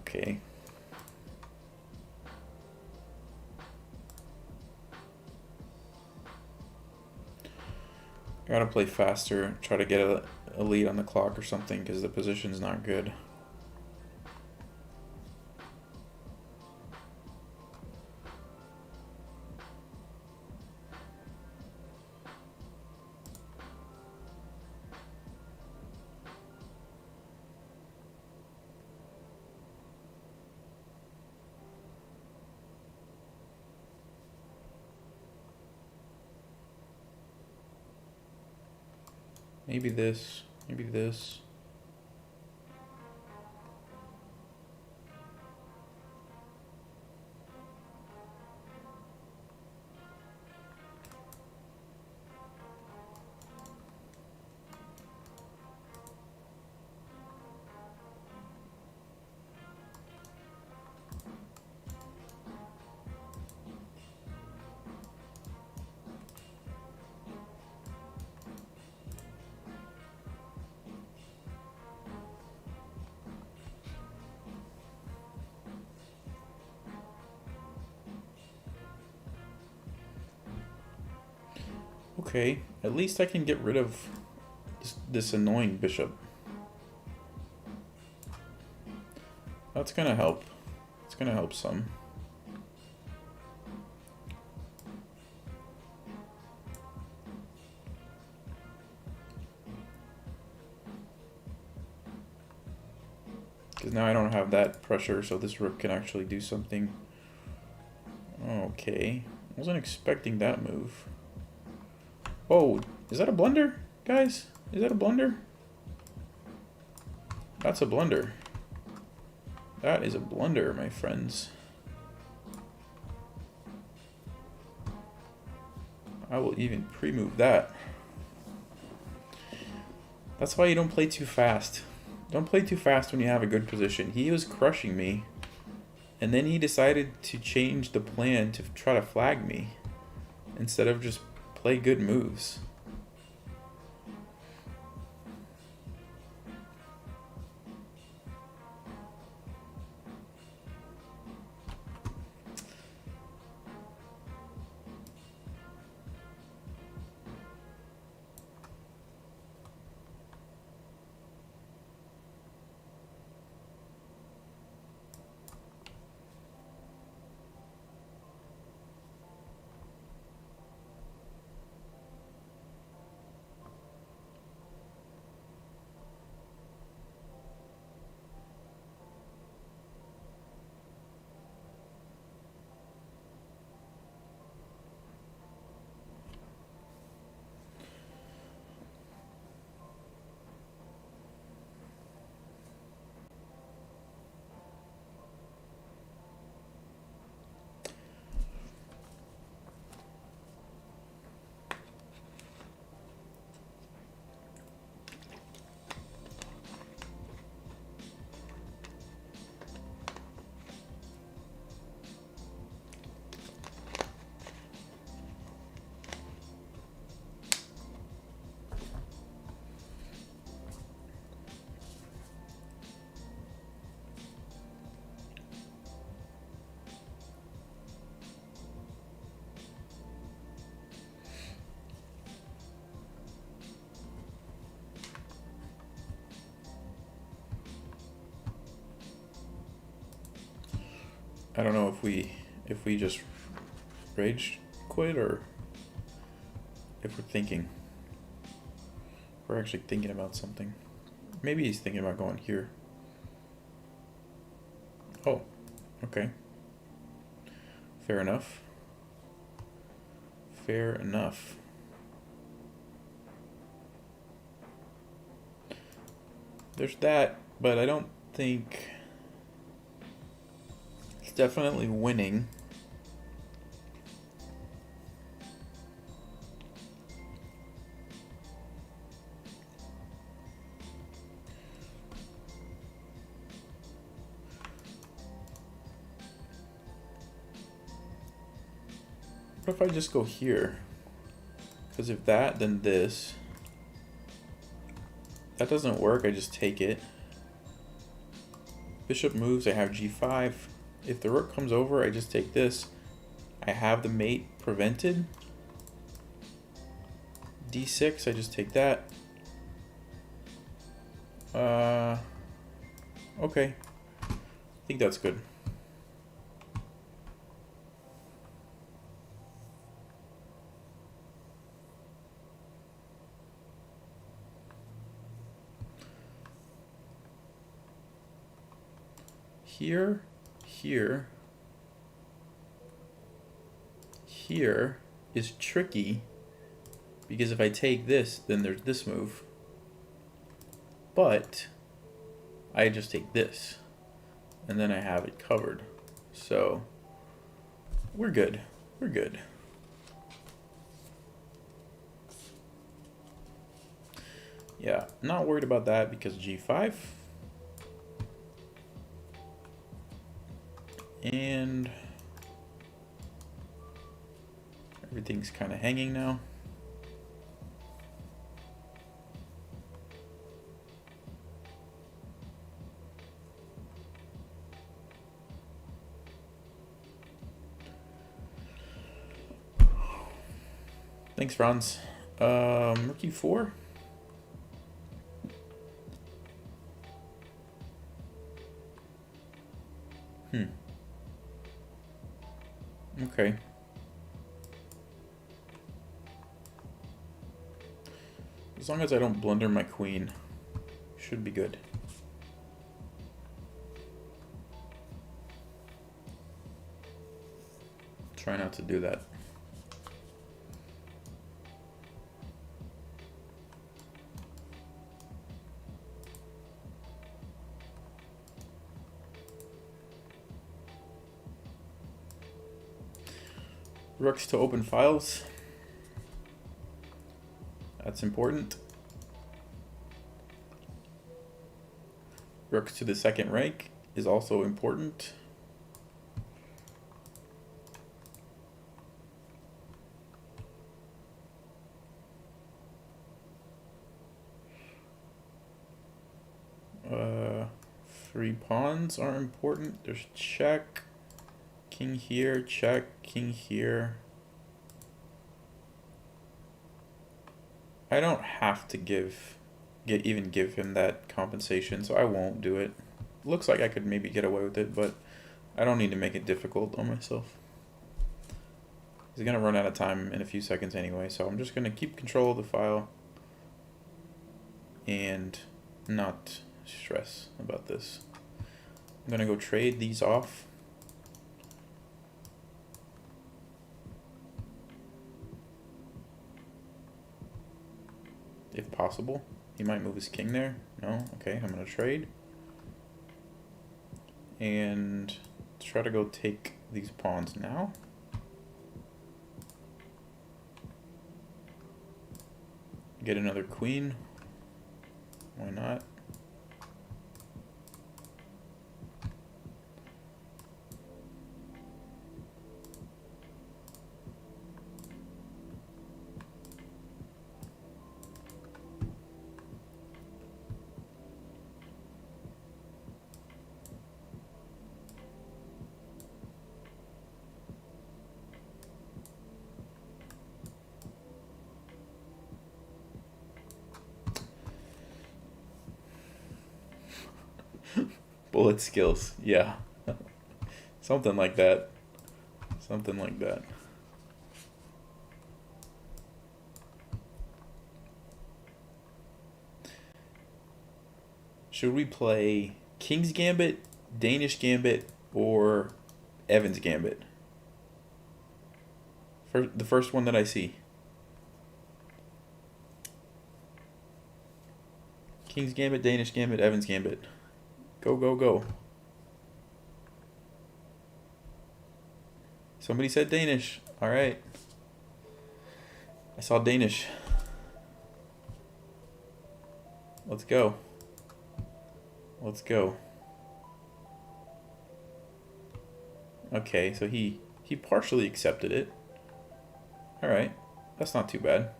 Okay. I gotta play faster, try to get a lead on the clock or something, because the position's not good. Maybe this, maybe this. Okay, at least I can get rid of this annoying bishop. That's gonna help. It's gonna help some. Because now I don't have that pressure, so this rook can actually do something. Okay. Wasn't expecting that move. Oh, is that a blunder, guys? Is that a blunder? That's a blunder. That is a blunder, my friends. I will even pre-move that. That's why you don't play too fast. Don't play too fast when you have a good position. He was crushing me, and then he decided to change the plan to try to flag me instead of just play good moves. I don't know if we just rage quit or if we're thinking. We're actually thinking about something. Maybe he's thinking about going here. Oh, okay. Fair enough. Fair enough. There's that, but I don't think it's definitely winning. What if I just go here? Because if that, then this. That doesn't work, I just take it. Bishop moves, I have g5. If the rook comes over, I just take this. I have the mate prevented. d6, I just take that. Okay. I think that's good. Here, here, here is tricky because if I take this, then there's this move. But I just take this and then I have it covered. So we're good. We're good. Yeah, not worried about that because g5. And everything's kind of hanging now. Thanks, Franz. Rook e4. Okay. As long as I don't blunder my queen, should be good. try not to do that. Rooks to open files. That's important. Rooks to the second rank is also important. Three pawns are important. There's check, king here, check, king here. I don't have to even give him that compensation, so I won't do it. Looks like I could maybe get away with it, but I don't need to make it difficult on myself. He's gonna run out of time in a few seconds anyway, so I'm just gonna keep control of the file and not stress about this. I'm gonna go trade these off. If possible. He might move his king there. No? Okay, I'm gonna trade. And try to go take these pawns now. Get another queen. Why not? Bullet skills, yeah. Something like that. Something like that. Should we play King's Gambit, Danish Gambit, or Evan's Gambit? For the first one that I see. King's Gambit, Danish Gambit, Evan's Gambit. Go, go, go. Somebody said Danish. All right. I saw Danish. Let's go. Let's go. Okay, so he partially accepted it. All right. That's not too bad.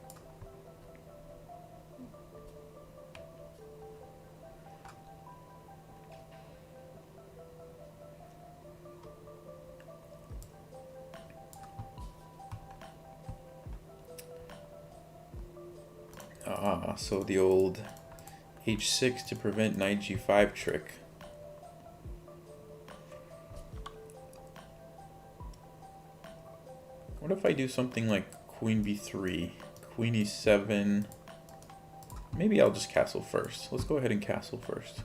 So the old h6 to prevent knight g5 trick. What if I do something like queen b3, queen e7? Maybe I'll just castle first. Let's go ahead and castle first.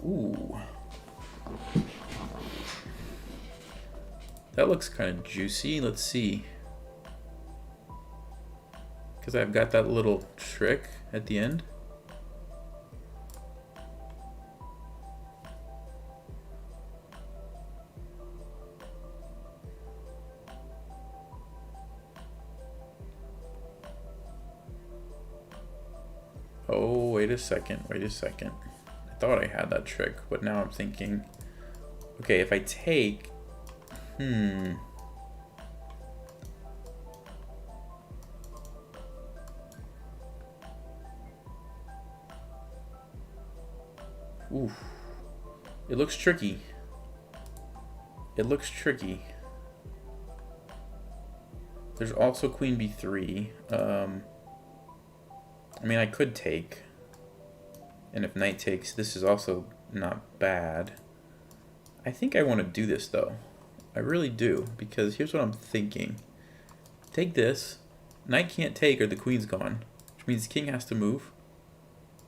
Ooh. That looks kind of juicy. Let's see. Because I've got that little trick at the end. Oh, wait a second, wait a second. I thought I had that trick, but now I'm thinking, okay, if I take, Oof. It looks tricky. It looks tricky. There's also queen b3. I mean, I could take. And if knight takes, this is also not bad. I think I want to do this, though. I really do, because here's what I'm thinking. Take this. Knight can't take or the queen's gone, which means king has to move.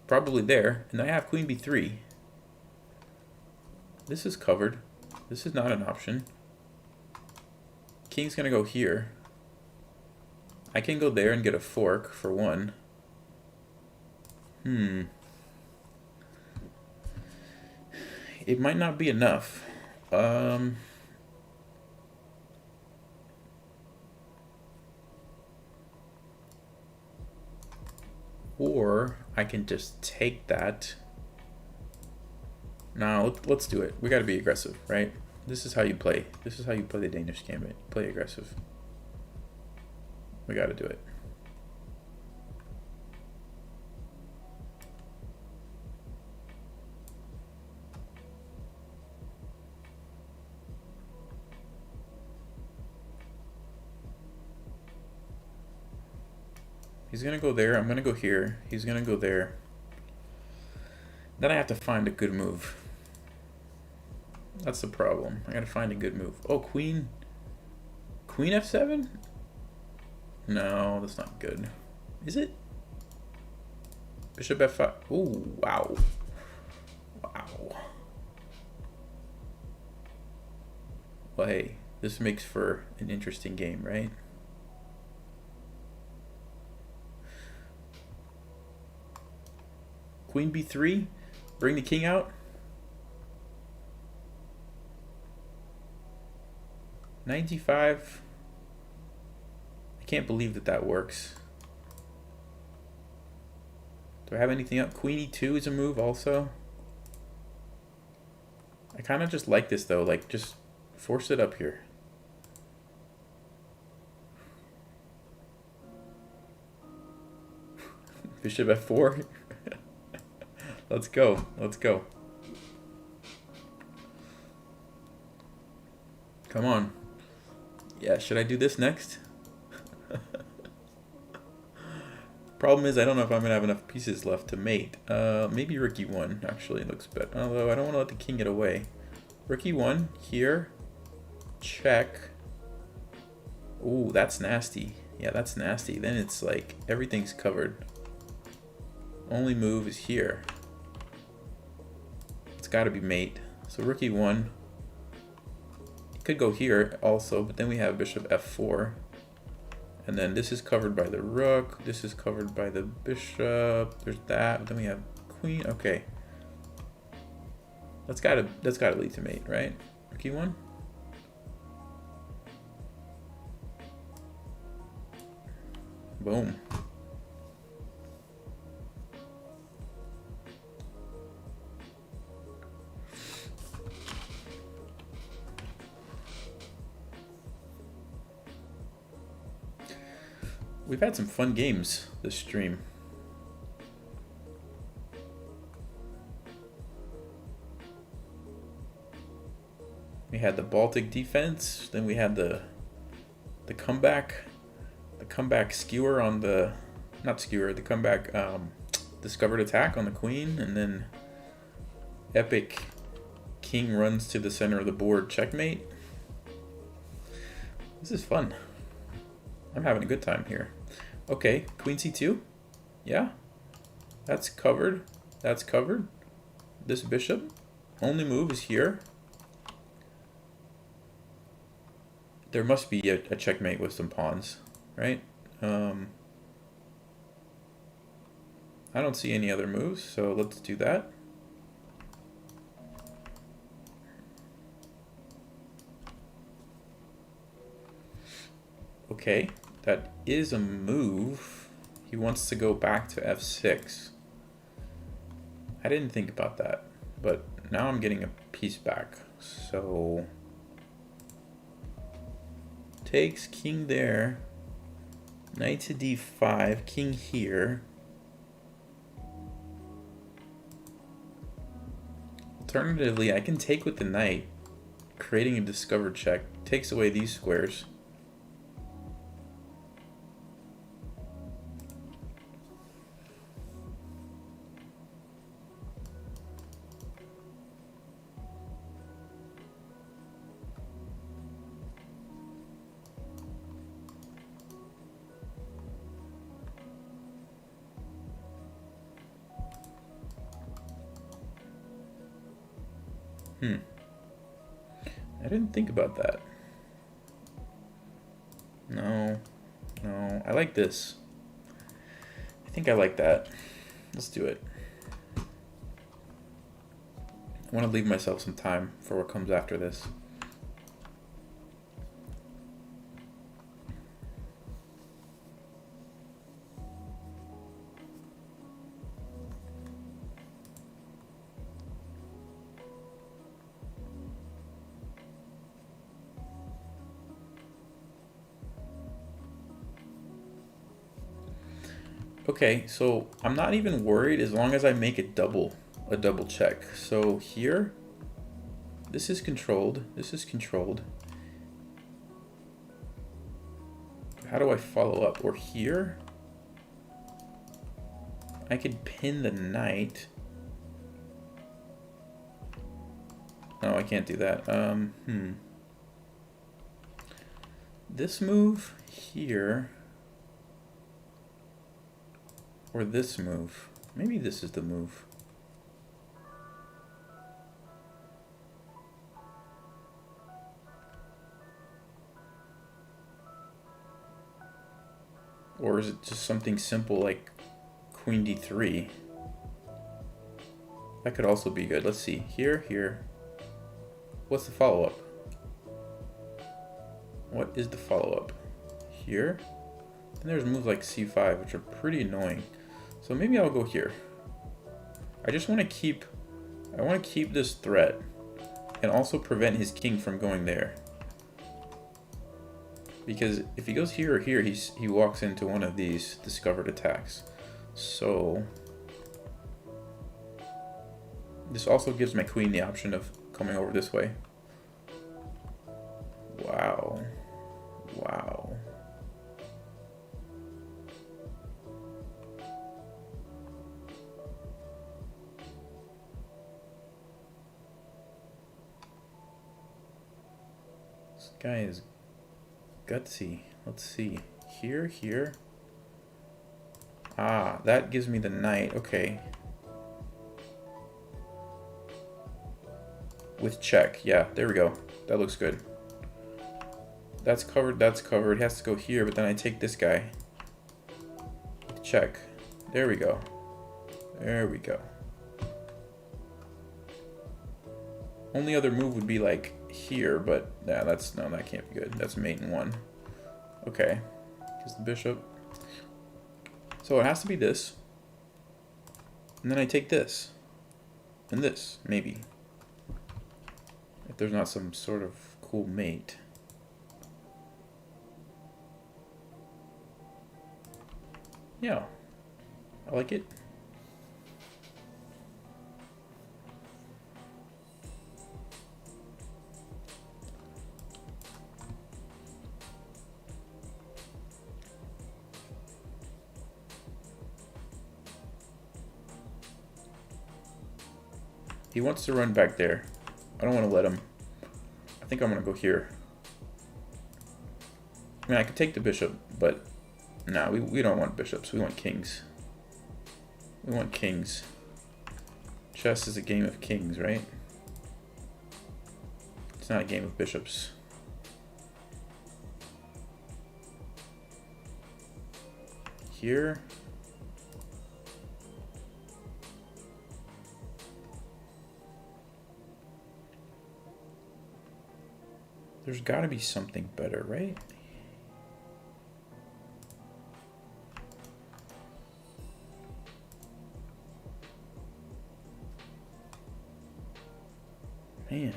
Probably there. And I have queen b3. This is covered. This is not an option. King's gonna go here. I can go there and get a fork for one. It might not be enough. Or I can just take that. Now let's do it. We gotta be aggressive, right? This is how you play. This is how you play the Danish Gambit. Play aggressive. We gotta do it. He's gonna go there. I'm gonna go here. He's gonna go there. Then I have to find a good move. That's the problem. I gotta find a good move. Oh, queen. Queen f7? No, that's not good. Is it? Bishop f5. Ooh, wow. Wow. Well, hey, this makes for an interesting game, right? Queen b3. Bring the king out. Knight d5. I can't believe that that works. Do I have anything up? Queen e2 is a move also. I kind of just like this though, like just force it up here. Bishop f4. Let's go. Let's go. Come on. Yeah, should I do this next? Problem is, I don't know if I'm gonna have enough pieces left to mate. Maybe rook e1 actually looks better. Although I don't want to let the king get away. Rook e1 here. Check. Ooh, that's nasty. Yeah, that's nasty. Then it's like everything's covered. Only move is here. It's got to be mate. So rook e1. Could go here also, but then we have bishop f4. And then this is covered by the rook. This is covered by the bishop. There's that. Then we have queen. Okay. That's gotta lead to mate, right? Rook e1. Boom. We've had some fun games this stream. We had the Baltic defense, then we had the comeback skewer on the, not skewer, the comeback discovered attack on the queen, and then epic king runs to the center of the board checkmate. This is fun. I'm having a good time here. Okay, queen c2. Yeah, that's covered. That's covered. This bishop, only move is here. There must be a checkmate with some pawns, right? I don't see any other moves, so let's do that. Okay, that is a move. He wants to go back to f6. I didn't think about that, but now I'm getting a piece back. So takes king there, knight to d5, king here. Alternatively, I can take with the knight, creating a discovered check, takes away these squares. I didn't think about that. like this. I think I like that. Let's do it. I want to leave myself some time for what comes after this. Okay, so I'm not even worried as long as I make a double check. So here, this is controlled. This is controlled. How do I follow up? Or here, I could pin the knight. No, I can't do that. This move here, or this move. Maybe this is the move. Or is it just something simple like Queen D3? That could also be good. Let's see. Here, here. What's the follow-up? What is the follow-up? Here? And there's moves like C5, which are pretty annoying. So maybe I'll go here. I just want to keep... I want to keep this threat and also prevent his king from going there. Because if he goes here or here, he walks into one of these discovered attacks. So this also gives my queen the option of coming over this way. Wow. Wow. This guy is gutsy. Let's see. Here, here. Ah, that gives me the knight. Okay. With check. Yeah, there we go. That looks good. That's covered. That's covered. It has to go here, but then I take this guy. Check. There we go. There we go. Only other move would be like here, but yeah, that's no, that can't be good. That's mate in one. Okay, here's the bishop. So it has to be this, and then I take this, and this maybe. If there's not some sort of cool mate. Yeah, I like it. He wants to run back there. I don't want to let him. I think I'm going to go here. I mean, I could take the bishop, but no, we don't want bishops. We want kings. We want kings. Chess is a game of kings, right? It's not a game of bishops. Here. There's got to be something better, right? Man.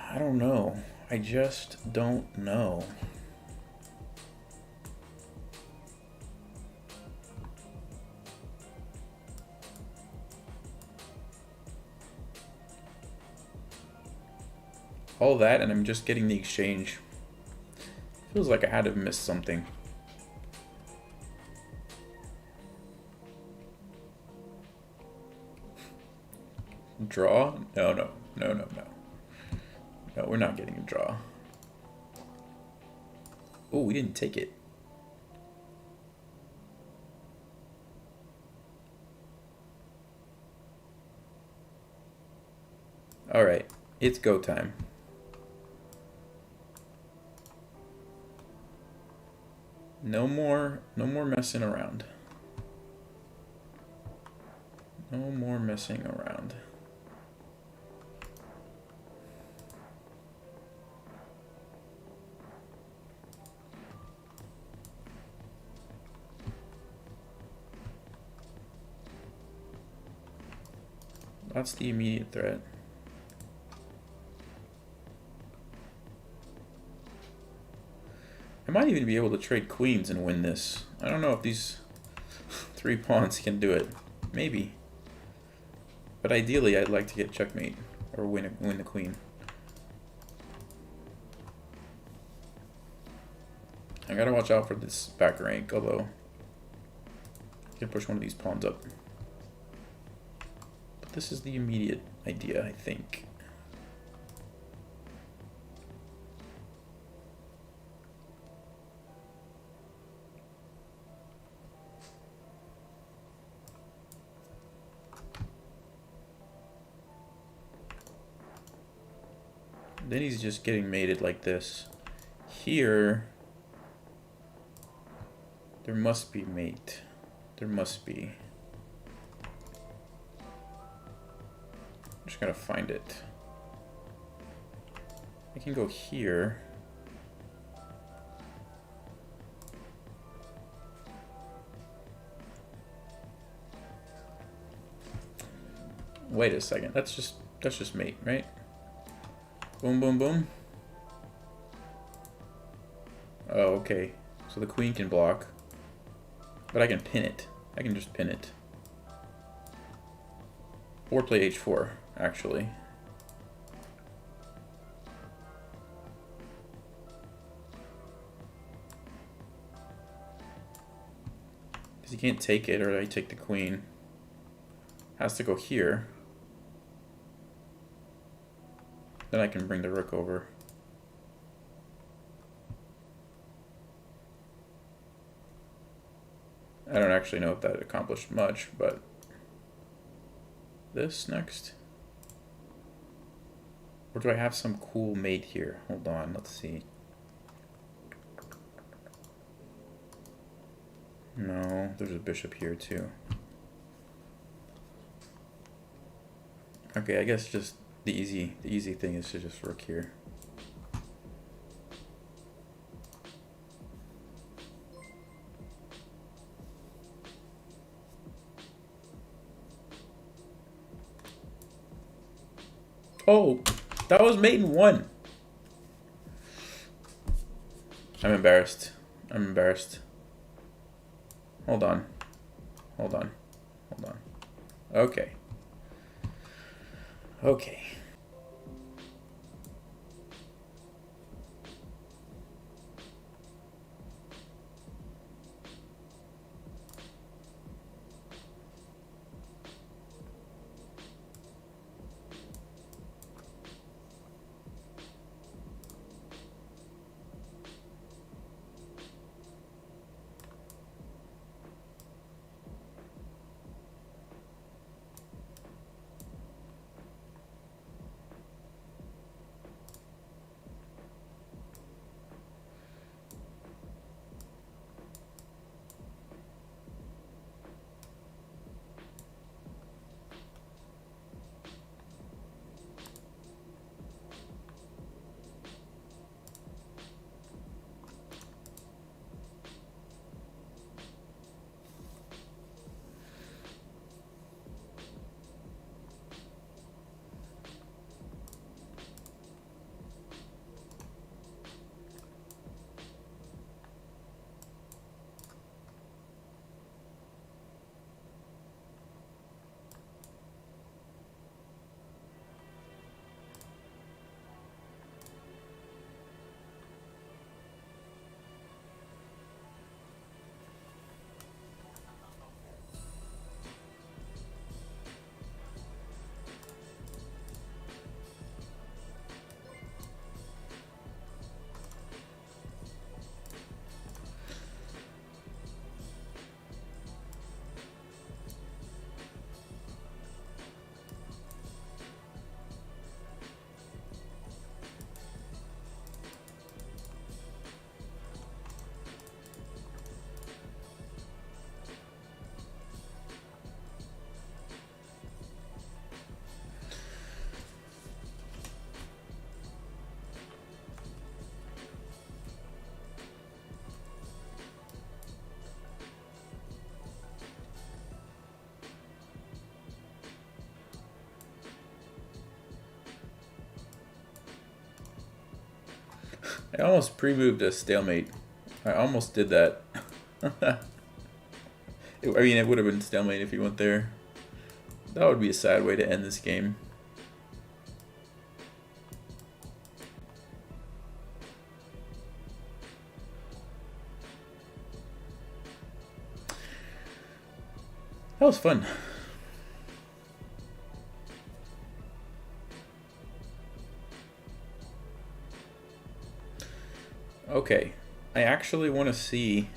I don't know. I just don't know. All that, and I'm just getting the exchange. Feels like I had to have missed something. Draw? No, no, no, no, no. No, we're not getting a draw. Oh, we didn't take it. All right, it's go time. No more messing around. No more messing around. That's the immediate threat. I might even be able to trade queens and win this. I don't know if these 3 pawns can do it. Maybe. But ideally, I'd like to get checkmate or win the queen. I gotta watch out for this back rank, although I can push one of these pawns up. But this is the immediate idea, I think. Then he's just getting mated like this. Here, there must be mate. There must be. Just gotta find it. I can go here. Wait a second. That's just mate, right? Boom, boom, boom. Oh, okay. So the queen can block. But I can pin it. I can just pin it. Or play h4, actually. Because he can't take it, or I take the queen. Has to go here. Then I can bring the rook over. I don't actually know if that accomplished much, but this next? Or do I have some cool mate here? Hold on, let's see. No, there's a bishop here too. Okay, I guess just the easy thing is to just rook here. Oh, that was mate in 1. I'm embarrassed. I'm embarrassed. Hold on. Hold on. Hold on. Okay. Okay. I almost pre-moved a stalemate. I almost did that. I mean, it would have been stalemate if he went there. That would be a sad way to end this game. That was fun. Okay, I actually want to see,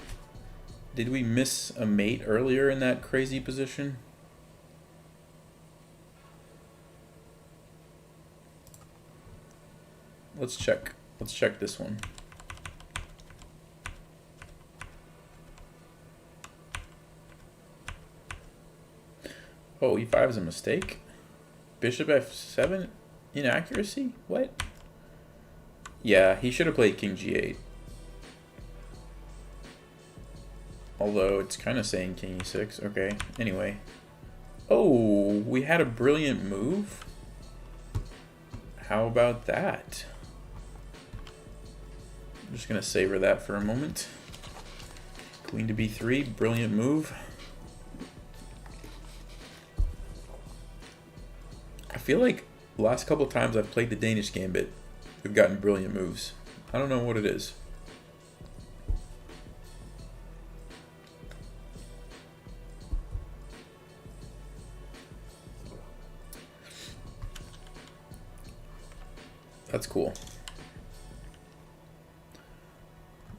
did we miss a mate earlier in that crazy position? Let's check. Let's check this one. Oh, e5 is a mistake. Bishop f7 inaccuracy? What? Yeah, he should have played king g8. Although it's kind of saying king e6. Okay, anyway. Oh, we had a brilliant move. How about that? I'm just going to savor that for a moment. Queen to b3, brilliant move. I feel like the last couple of times I've played the Danish Gambit, we've gotten brilliant moves. I don't know what it is. That's cool.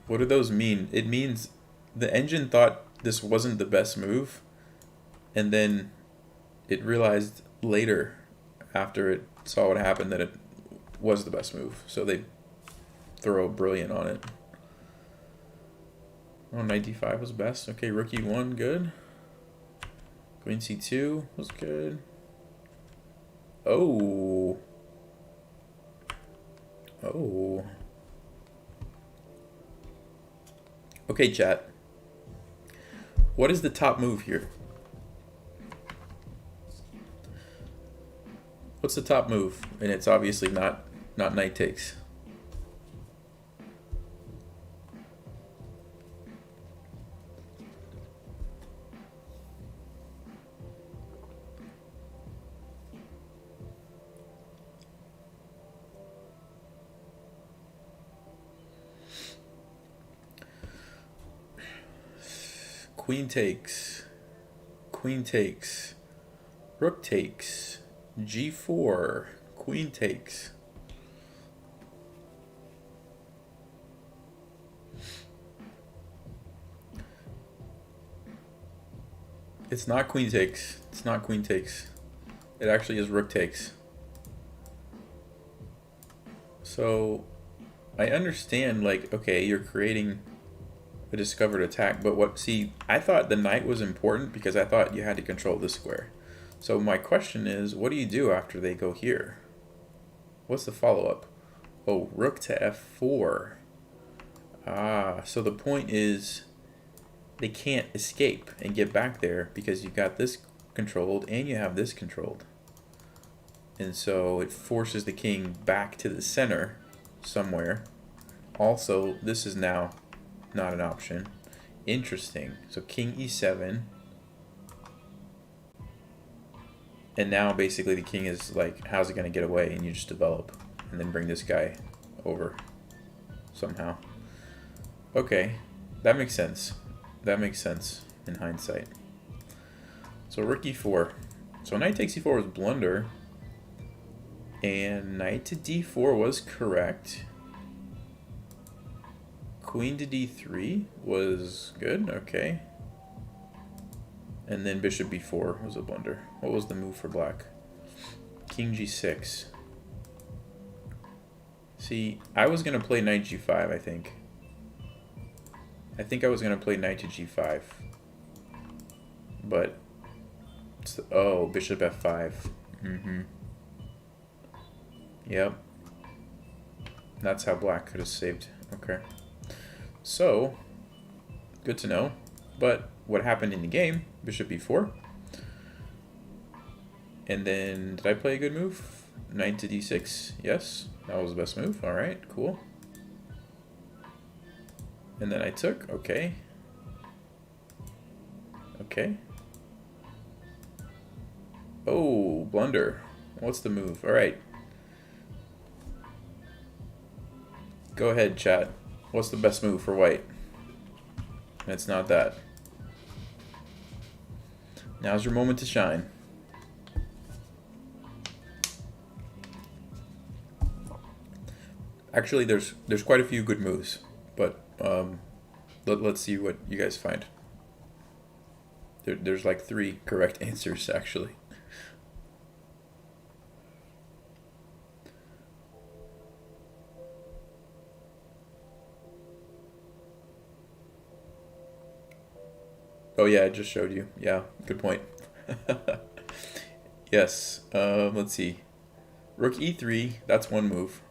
What do those mean? It means the engine thought this wasn't the best move, and then it realized later, after it saw what happened, that it was the best move. So they throw a brilliant on it. Oh, knight d5 was best. Okay, rook e1, good. Queen c2 was good. Oh. Oh. Okay, chat. What is the top move here? What's the top move? And it's obviously not knight takes. Queen takes, queen takes, rook takes, g4, queen takes. It's not queen takes. It's not queen takes. It actually is rook takes. So I understand, like, okay, you're creating a discovered attack, but what, see, I thought the knight was important because I thought you had to control this square. So my question is, what do you do after they go here? What's the follow-up? Oh, rook to f4. Ah, so the point is they can't escape and get back there because you've got this controlled and you have this controlled. And so it forces the king back to the center somewhere. Also, this is now not an option. Interesting. So king e7. And now basically the king is like, how's it going to get away? And you just develop and then bring this guy over somehow. Okay, that makes sense. That makes sense in hindsight. So rook e4. So knight takes e4 was blunder. And knight to d4 was correct. Queen to d3 was good, okay. And then bishop b4 was a blunder. What was the move for black? King g6. See, I was going to play knight g5, I think. I think I was going to play knight to g5. But, oh, bishop f5. Yep. That's how black could have saved. Okay. So, good to know. But what happened in the game? Bishop b4. And then, did I play a good move? Knight to d6. Yes, that was the best move. All right, cool. And then I took, okay. Okay. Oh, blunder. What's the move? All right. Go ahead, chat. What's the best move for white? And it's not that. Now's your moment to shine. Actually, there's quite a few good moves, but let's see what you guys find. There's like 3 correct answers, actually. Oh yeah, I just showed you. Yeah, good point. Yes, let's see. Rook e3, that's one move.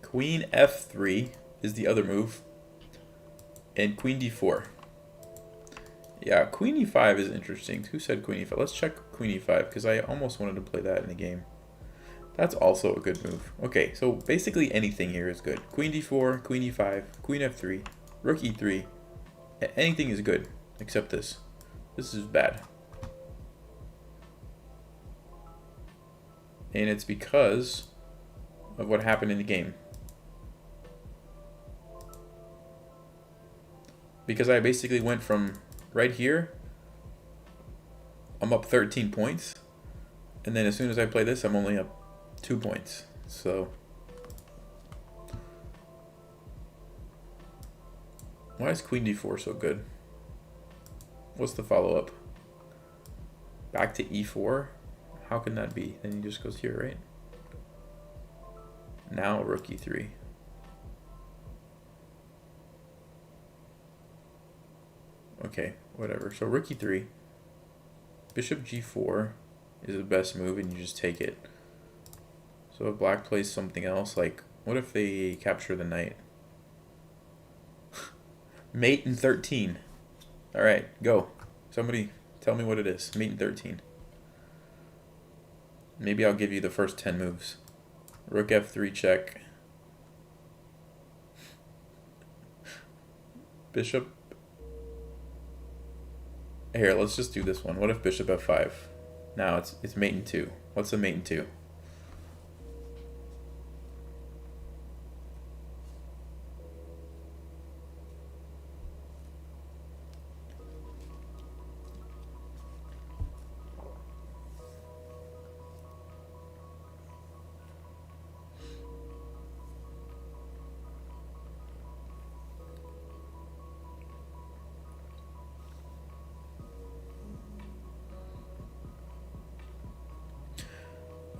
Queen f3 is the other move. And queen d4. Yeah, queen e5 is interesting. Who said queen e5? Let's check queen e5, because I almost wanted to play that in the game. That's also a good move. Okay, so basically anything here is good. Queen d4, queen e5, queen f3, rook e3. Anything is good, except this. This is bad. And it's because of what happened in the game. Because I basically went from right here, I'm up 13 points. And then as soon as I play this, I'm only up 2 points. So why is queen d4 so good? What's the follow-up? Back to e4? How can that be? Then he just goes here, right? Now rook e3. Okay, whatever. So rook e3. Bishop g4 is the best move, and you just take it. So if black plays something else, like, what if they capture the knight? Mate in 13. Alright, go. Somebody tell me what it is. Mate in 13. Maybe I'll give you the first 10 moves. Rook f3 check. Bishop. Here, let's just do this one. What if bishop f5? Now it's mate in 2. What's a mate in 2?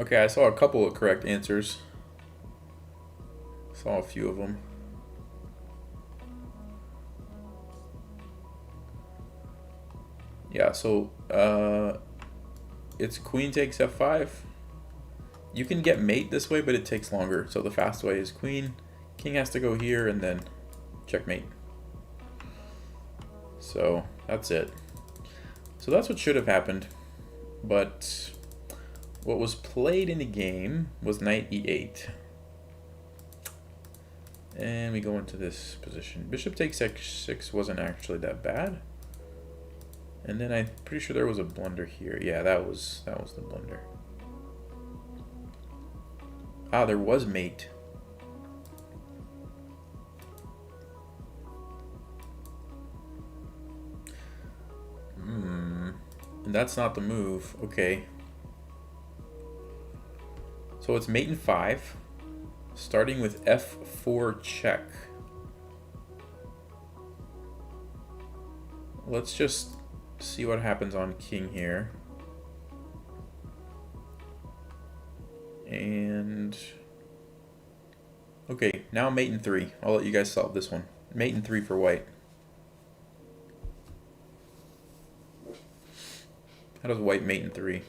Okay, I saw a couple of correct answers. Saw a few of them. Yeah, so it's queen takes f5. You can get mate this way, but it takes longer. So the fast way is queen. King has to go here and then checkmate. So that's it. So that's what should have happened. But what was played in the game was knight e8. And we go into this position. Bishop takes x6 wasn't actually that bad. And then I'm pretty sure there was a blunder here. Yeah, that was the blunder. Ah, there was mate. And that's not the move. Okay. So it's mate in 5, starting with f4 check. Let's just see what happens on king here. And okay, now mate in 3. I'll let you guys solve this one. Mate in 3 for white. How does white mate in 3?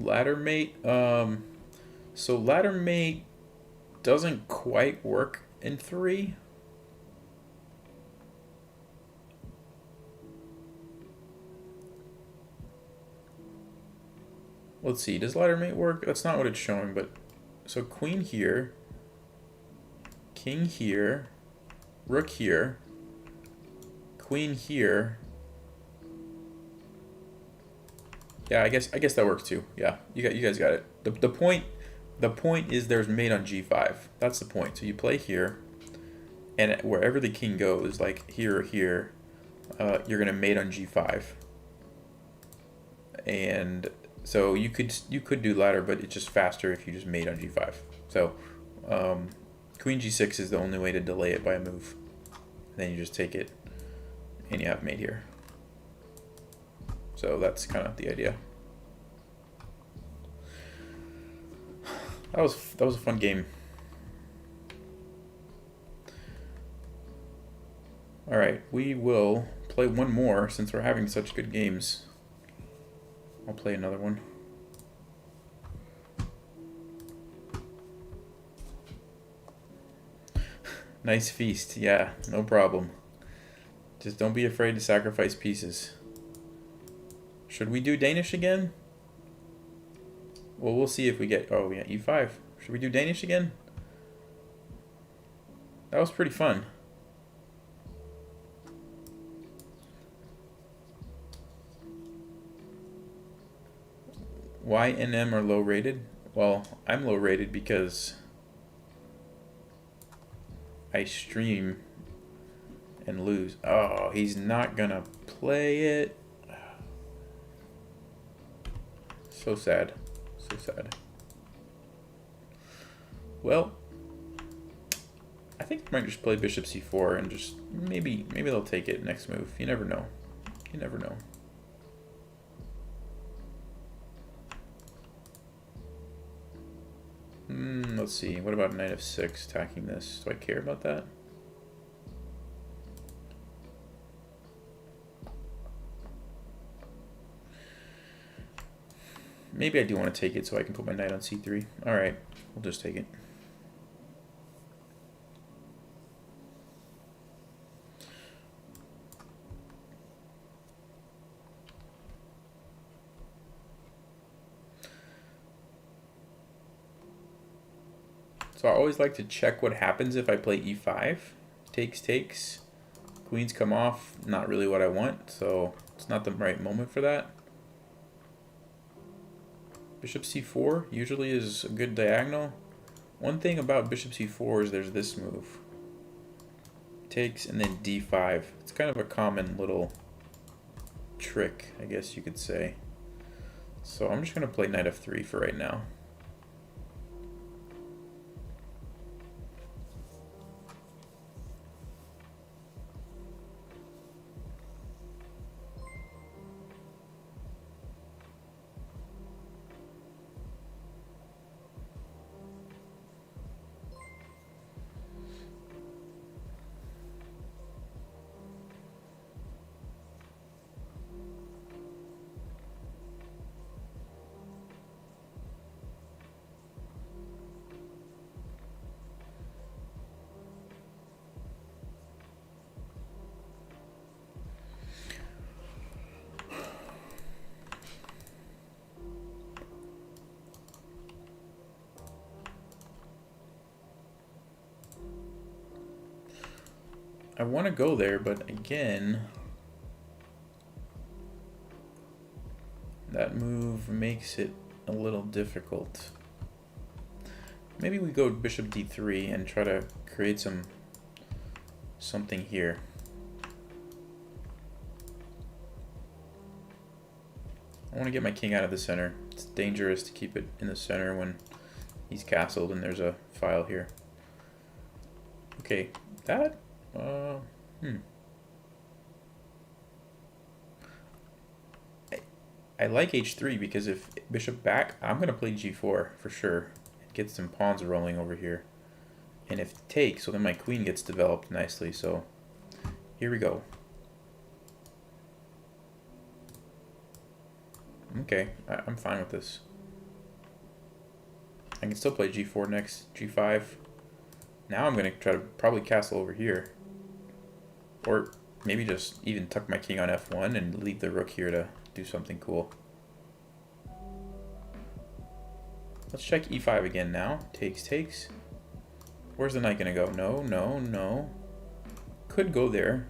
Ladder mate. So ladder mate doesn't quite work in 3. Let's see, does ladder mate work? That's not what it's showing, but so queen here, king here, rook here, queen here. Yeah, I guess that works too. Yeah, you guys got it. The point is there's mate on g5. That's the point. So you play here, and wherever the king goes, like here or here, you're gonna mate on g5. And so you could do ladder, but it's just faster if you just mate on g5. So queen g6 is the only way to delay it by a move. And then you just take it, and you have mate here. So that's kind of the idea. That was a fun game. All right, we will play one more since we're having such good games. I'll play another one. Nice feast. Yeah, no problem. Just don't be afraid to sacrifice pieces. Should we do Danish again? Well, we'll see if we get... Oh, yeah, e5. Should we do Danish again? That was pretty fun. Why NM are low rated? Well, I'm low rated because I stream and lose. Oh, he's not gonna play it. So sad. So sad. Well, I think I might just play bishop c4 and just maybe they'll take it next move. You never know. You never know. Let's see. What about knight f6 attacking this? Do I care about that? Maybe I do want to take it so I can put my knight on c3. All right, we'll just take it. So I always like to check what happens if I play e5. Takes. Queens come off. Not really what I want, so it's not the right moment for that. Bishop c4 usually is a good diagonal. One thing about bishop c4 is there's this move. Takes and then d5. It's kind of a common little trick, I guess you could say. So I'm just going to play knight f3 for right now. I want to go there, but again, that move makes it a little difficult. Maybe we go bishop d3 and try to create something here. I want to get my king out of the center. It's dangerous to keep it in the center when he's castled and there's a file here. Okay, that... I like h3 because if bishop back, I'm going to play g4 for sure. It gets some pawns rolling over here. And if it takes, so then my queen gets developed nicely. So here we go. Okay, I'm fine with this. I can still play g4 next, g5. Now I'm going to try to probably castle over here. Or maybe just even tuck my king on f1 and leave the rook here to do something cool. Let's check e5 again now. Takes, takes. Where's the knight going to go? No, no, no. Could go there.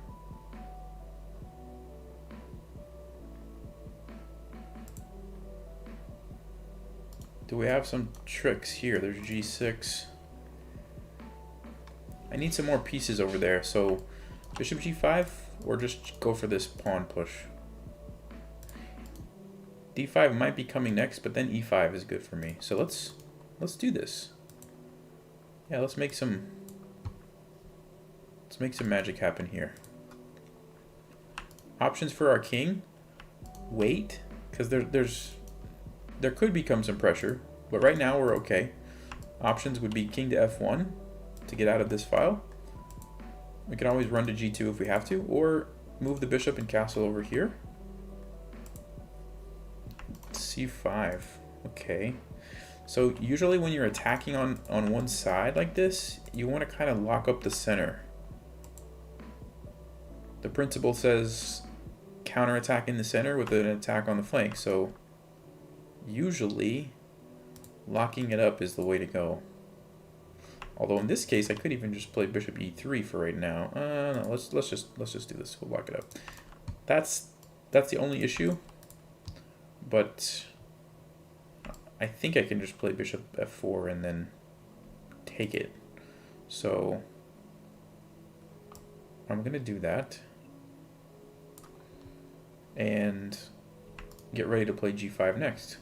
Do we have some tricks here? There's g6. I need some more pieces over there, so bishop g5 or just go for this pawn push. d5 might be coming next, but then e5 is good for me. So let's do this. Yeah, let's make some magic happen here. Options for our king. Wait, because there could become some pressure, but right now we're okay. Options would be king to f1 to get out of this file. We can always run to g2 if we have to, or move the bishop and castle over here. c5. Okay. So usually when you're attacking on one side like this, you want to kind of lock up the center. The principle says counterattack in the center with an attack on the flank, so usually locking it up is the way to go. Although in this case I could even just play bishop e3 for right now. No, let's just do this. We'll lock it up. That's the only issue. But I think I can just play bishop f4 and then take it. So I'm gonna do that and get ready to play g5 next.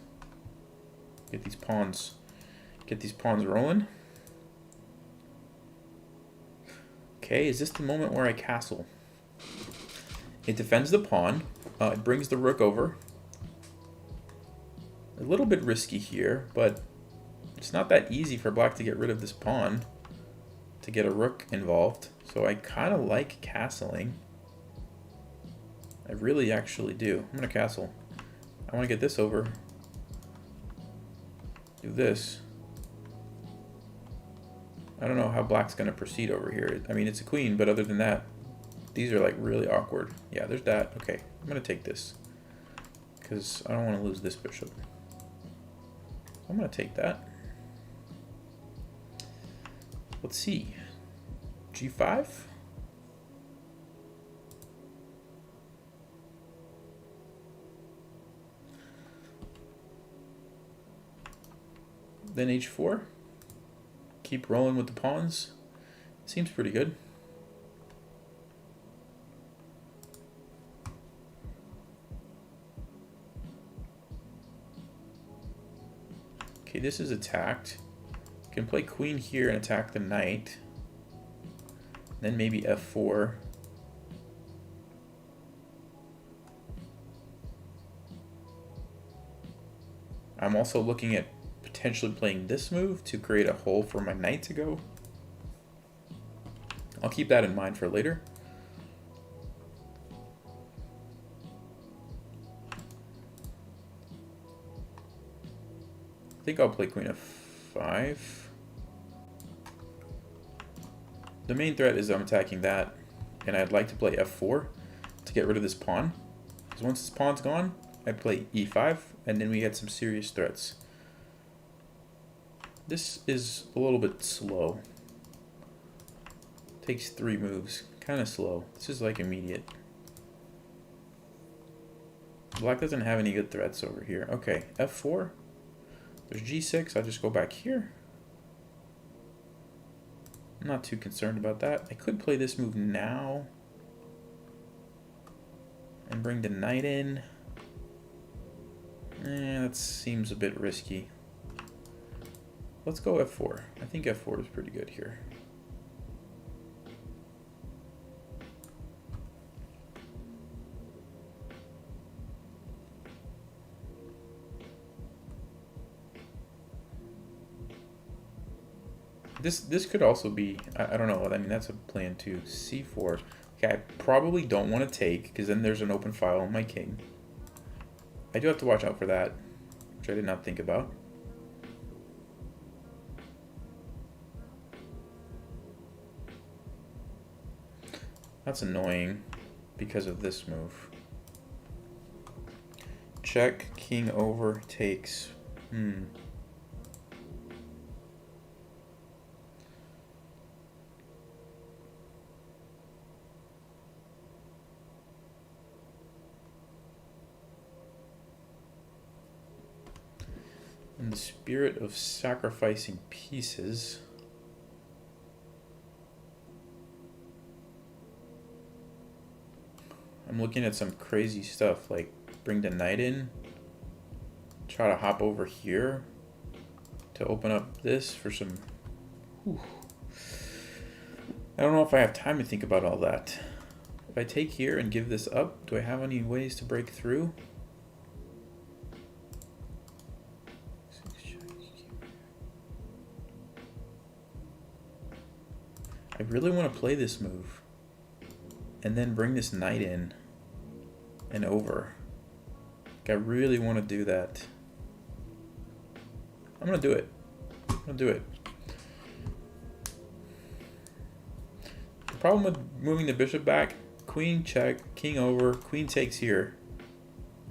Get these pawns rolling. Okay, is this the moment where I castle? It defends the pawn. It brings the rook over. A little bit risky here, but it's not that easy for black to get rid of this pawn to get a rook involved. So I kind of like castling. I really actually do. I'm going to castle. I want to get this over. Do this. I don't know how black's going to proceed over here. I mean, it's a queen, but other than that, these are like really awkward. Yeah, there's that. Okay, I'm going to take this because I don't want to lose this bishop. I'm going to take that. Let's see. g5. Then h4. Keep rolling with the pawns. Seems pretty good. Okay, this is attacked. You can play queen here and attack the knight. Then maybe f4. I'm also looking at potentially playing this move to create a hole for my knight to go. I'll keep that in mind for later. I think I'll play queen f5. The main threat is I'm attacking that, and I'd like to play f4 to get rid of this pawn. Because once this pawn's gone, I play e5, and then we get some serious threats. This is a little bit slow. Takes 3 moves. Kind of slow. This is like immediate. Black doesn't have any good threats over here. Okay, f4. There's g6. I'll just go back here. I'm not too concerned about that. I could play this move now and bring the knight in. That seems a bit risky. Let's go f4. I think f4 is pretty good here. This could also be, I don't know, I mean that's a plan too. c4. Okay, I probably don't want to take because then there's an open file on my king. I do have to watch out for that, which I did not think about. That's annoying because of this move. Check, king over, takes. And the spirit of sacrificing pieces. I'm looking at some crazy stuff, like bring the knight in, try to hop over here to open up this for some... Whew. I don't know if I have time to think about all that. If I take here and give this up, do I have any ways to break through? I really want to play this move and then bring this knight in and over. Like, I really want to do that. I'm going to do it. I'm going to do it. The problem with moving the bishop back, queen check, king over, queen takes here.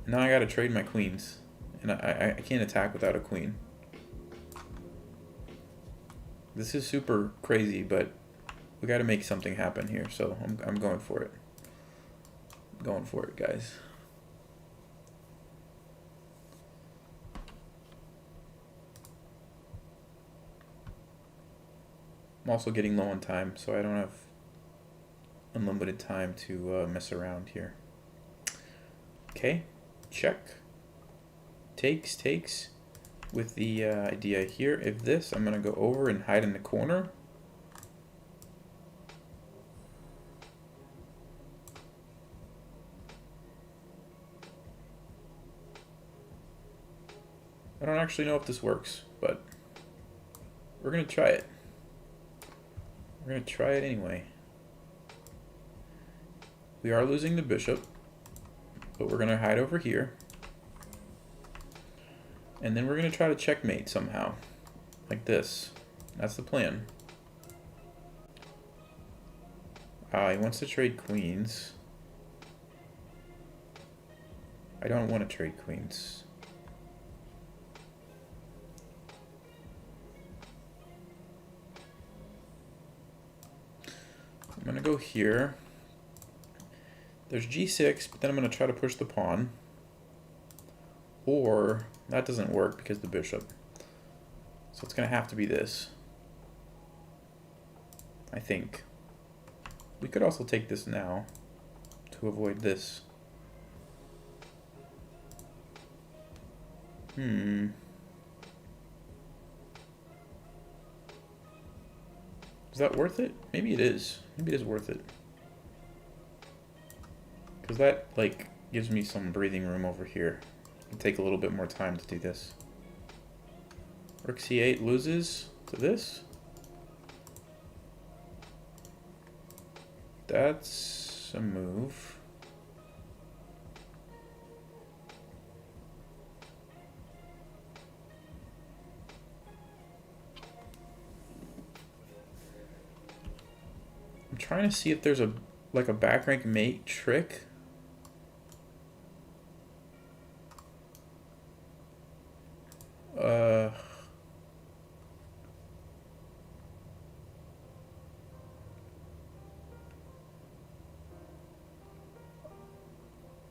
And now I got to trade my queens. And I can't attack without a queen. This is super crazy, but we got to make something happen here. So I'm going for it. I'm going for it, guys. I'm also getting low on time, so I don't have unlimited time to mess around here. Okay, check. Takes. With the idea here, if this, I'm going to go over and hide in the corner. I don't actually know if this works, but we're going to try it. We're going to try it anyway. We are losing the bishop, but we're going to hide over here. And then we're going to try to checkmate somehow, like this. That's the plan. He wants to trade queens. I don't want to trade queens. I'm going to go here. There's g6, but then I'm going to try to push the pawn. Or, that doesn't work because of the bishop. So it's going to have to be this. I think. We could also take this now to avoid this. Is that worth it? Maybe it is. Maybe it is worth it. Because that, like, gives me some breathing room over here. It'll take a little bit more time to do this. Rook c8 loses to this. That's a move. I'm trying to see if there's a back rank mate trick.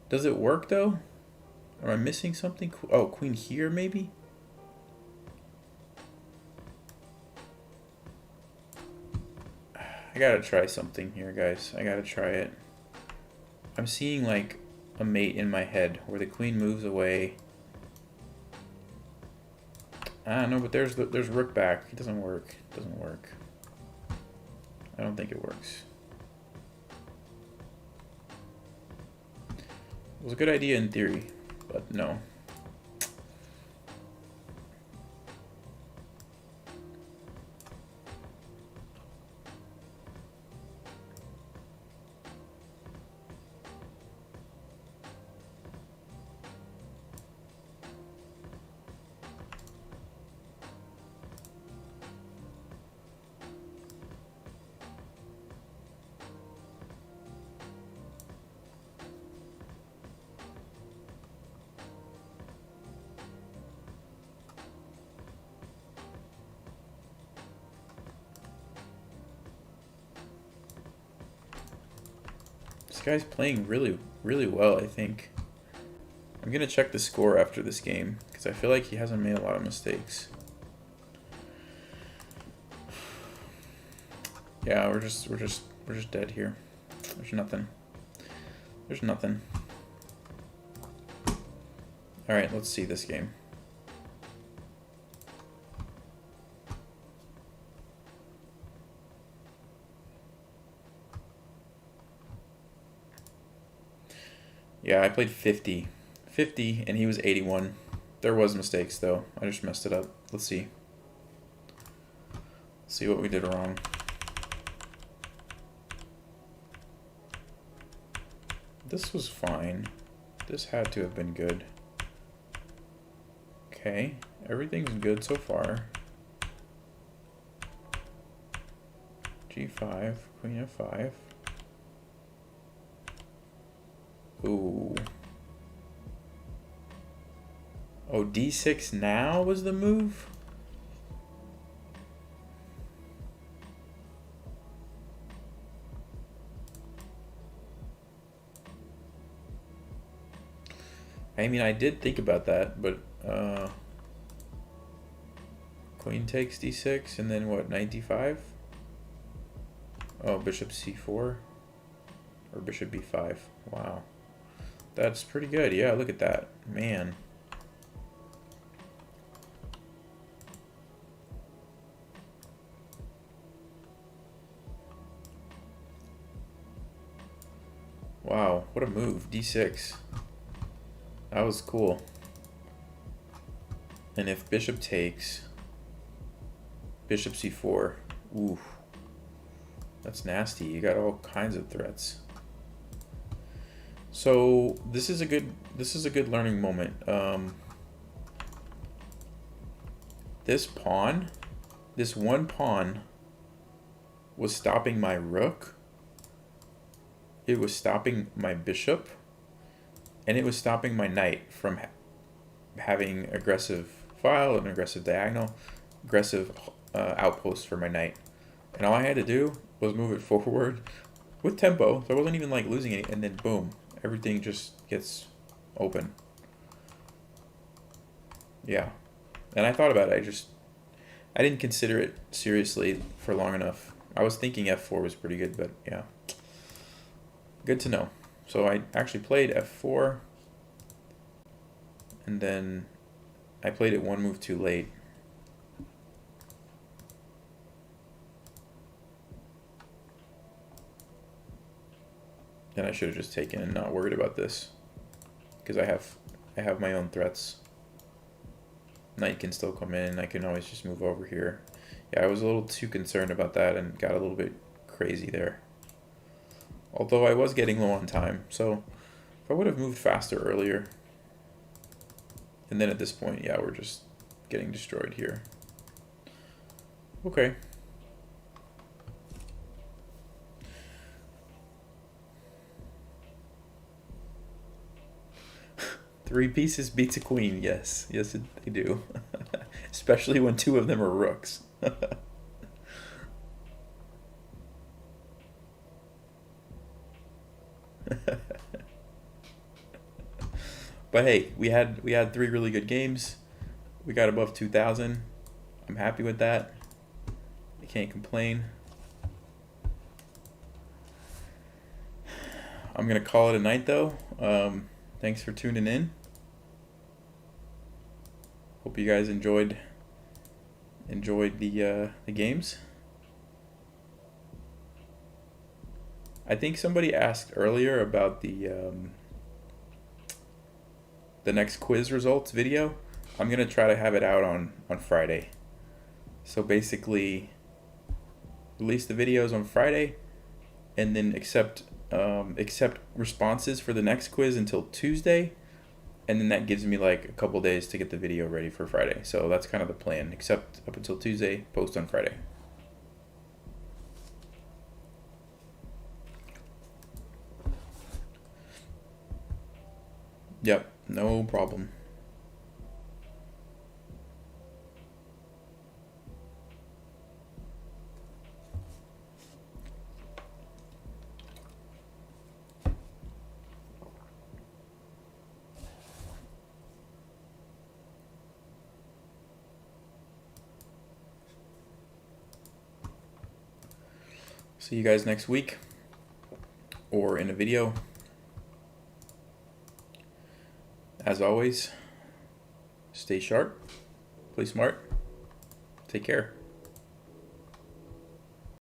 Does it work though? Am I missing something? Oh, queen here maybe? I gotta try something here, guys. I gotta try it. I'm seeing like a mate in my head where the queen moves away. I don't know, but there's rook back. It doesn't work. It doesn't work. I don't think it works. It was a good idea in theory, but no. This guy's playing really, really well, I think. I'm gonna check the score after this game because I feel like he hasn't made a lot of mistakes. Yeah, we're just dead here. There's nothing. There's nothing. All right, let's see this game. Yeah, I played 50, and he was 81. There was mistakes though. I just messed it up. Let's see. Let's see what we did wrong. This was fine. This had to have been good. Okay, everything's good so far. G5, Queen F5. Ooh. Oh, D6 now was the move? I mean, I did think about that, but Queen takes D6 and then what, knight D5? Oh, bishop C4 or bishop B5. Wow. That's pretty good. Yeah, look at that. Man. Wow, what a move. D6. That was cool. And if bishop takes, bishop C4. Ooh. That's nasty. You got all kinds of threats. So this is a good learning moment. This one pawn was stopping my rook. It was stopping my bishop, and it was stopping my knight from having aggressive file and aggressive diagonal, aggressive outpost for my knight. And all I had to do was move it forward with tempo, so I wasn't even like losing it, and then boom, everything just gets open. Yeah. And I thought about it, I didn't consider it seriously for long enough. I was thinking F4 was pretty good, but yeah. Good to know. So I actually played F4, and then I played it one move too late. Then I should have just taken and not worried about this, because I have my own threats. Knight can still come in. I can always just move over here. Yeah, I was a little too concerned about that and got a little bit crazy there. Although I was getting low on time, so if I would have moved faster earlier, and then at this point, yeah, we're just getting destroyed here. Okay. Three pieces beats a queen. Yes, yes, they do. Especially when two of them are rooks. But hey, we had three really good games. We got above 2,000. I'm happy with that. I can't complain. I'm gonna call it a night though. Thanks for tuning in. Hope you guys enjoyed the games. I think somebody asked earlier about the next quiz results video. I'm gonna try to have it out on Friday. So basically, release the videos on Friday, and then accept responses for the next quiz until Tuesday, and then that gives me like a couple days to get the video ready for Friday. So that's kind of the plan. Accept up until Tuesday, post on Friday. Yep, no problem. See you guys next week or in a video. As always, stay sharp, play smart, take care.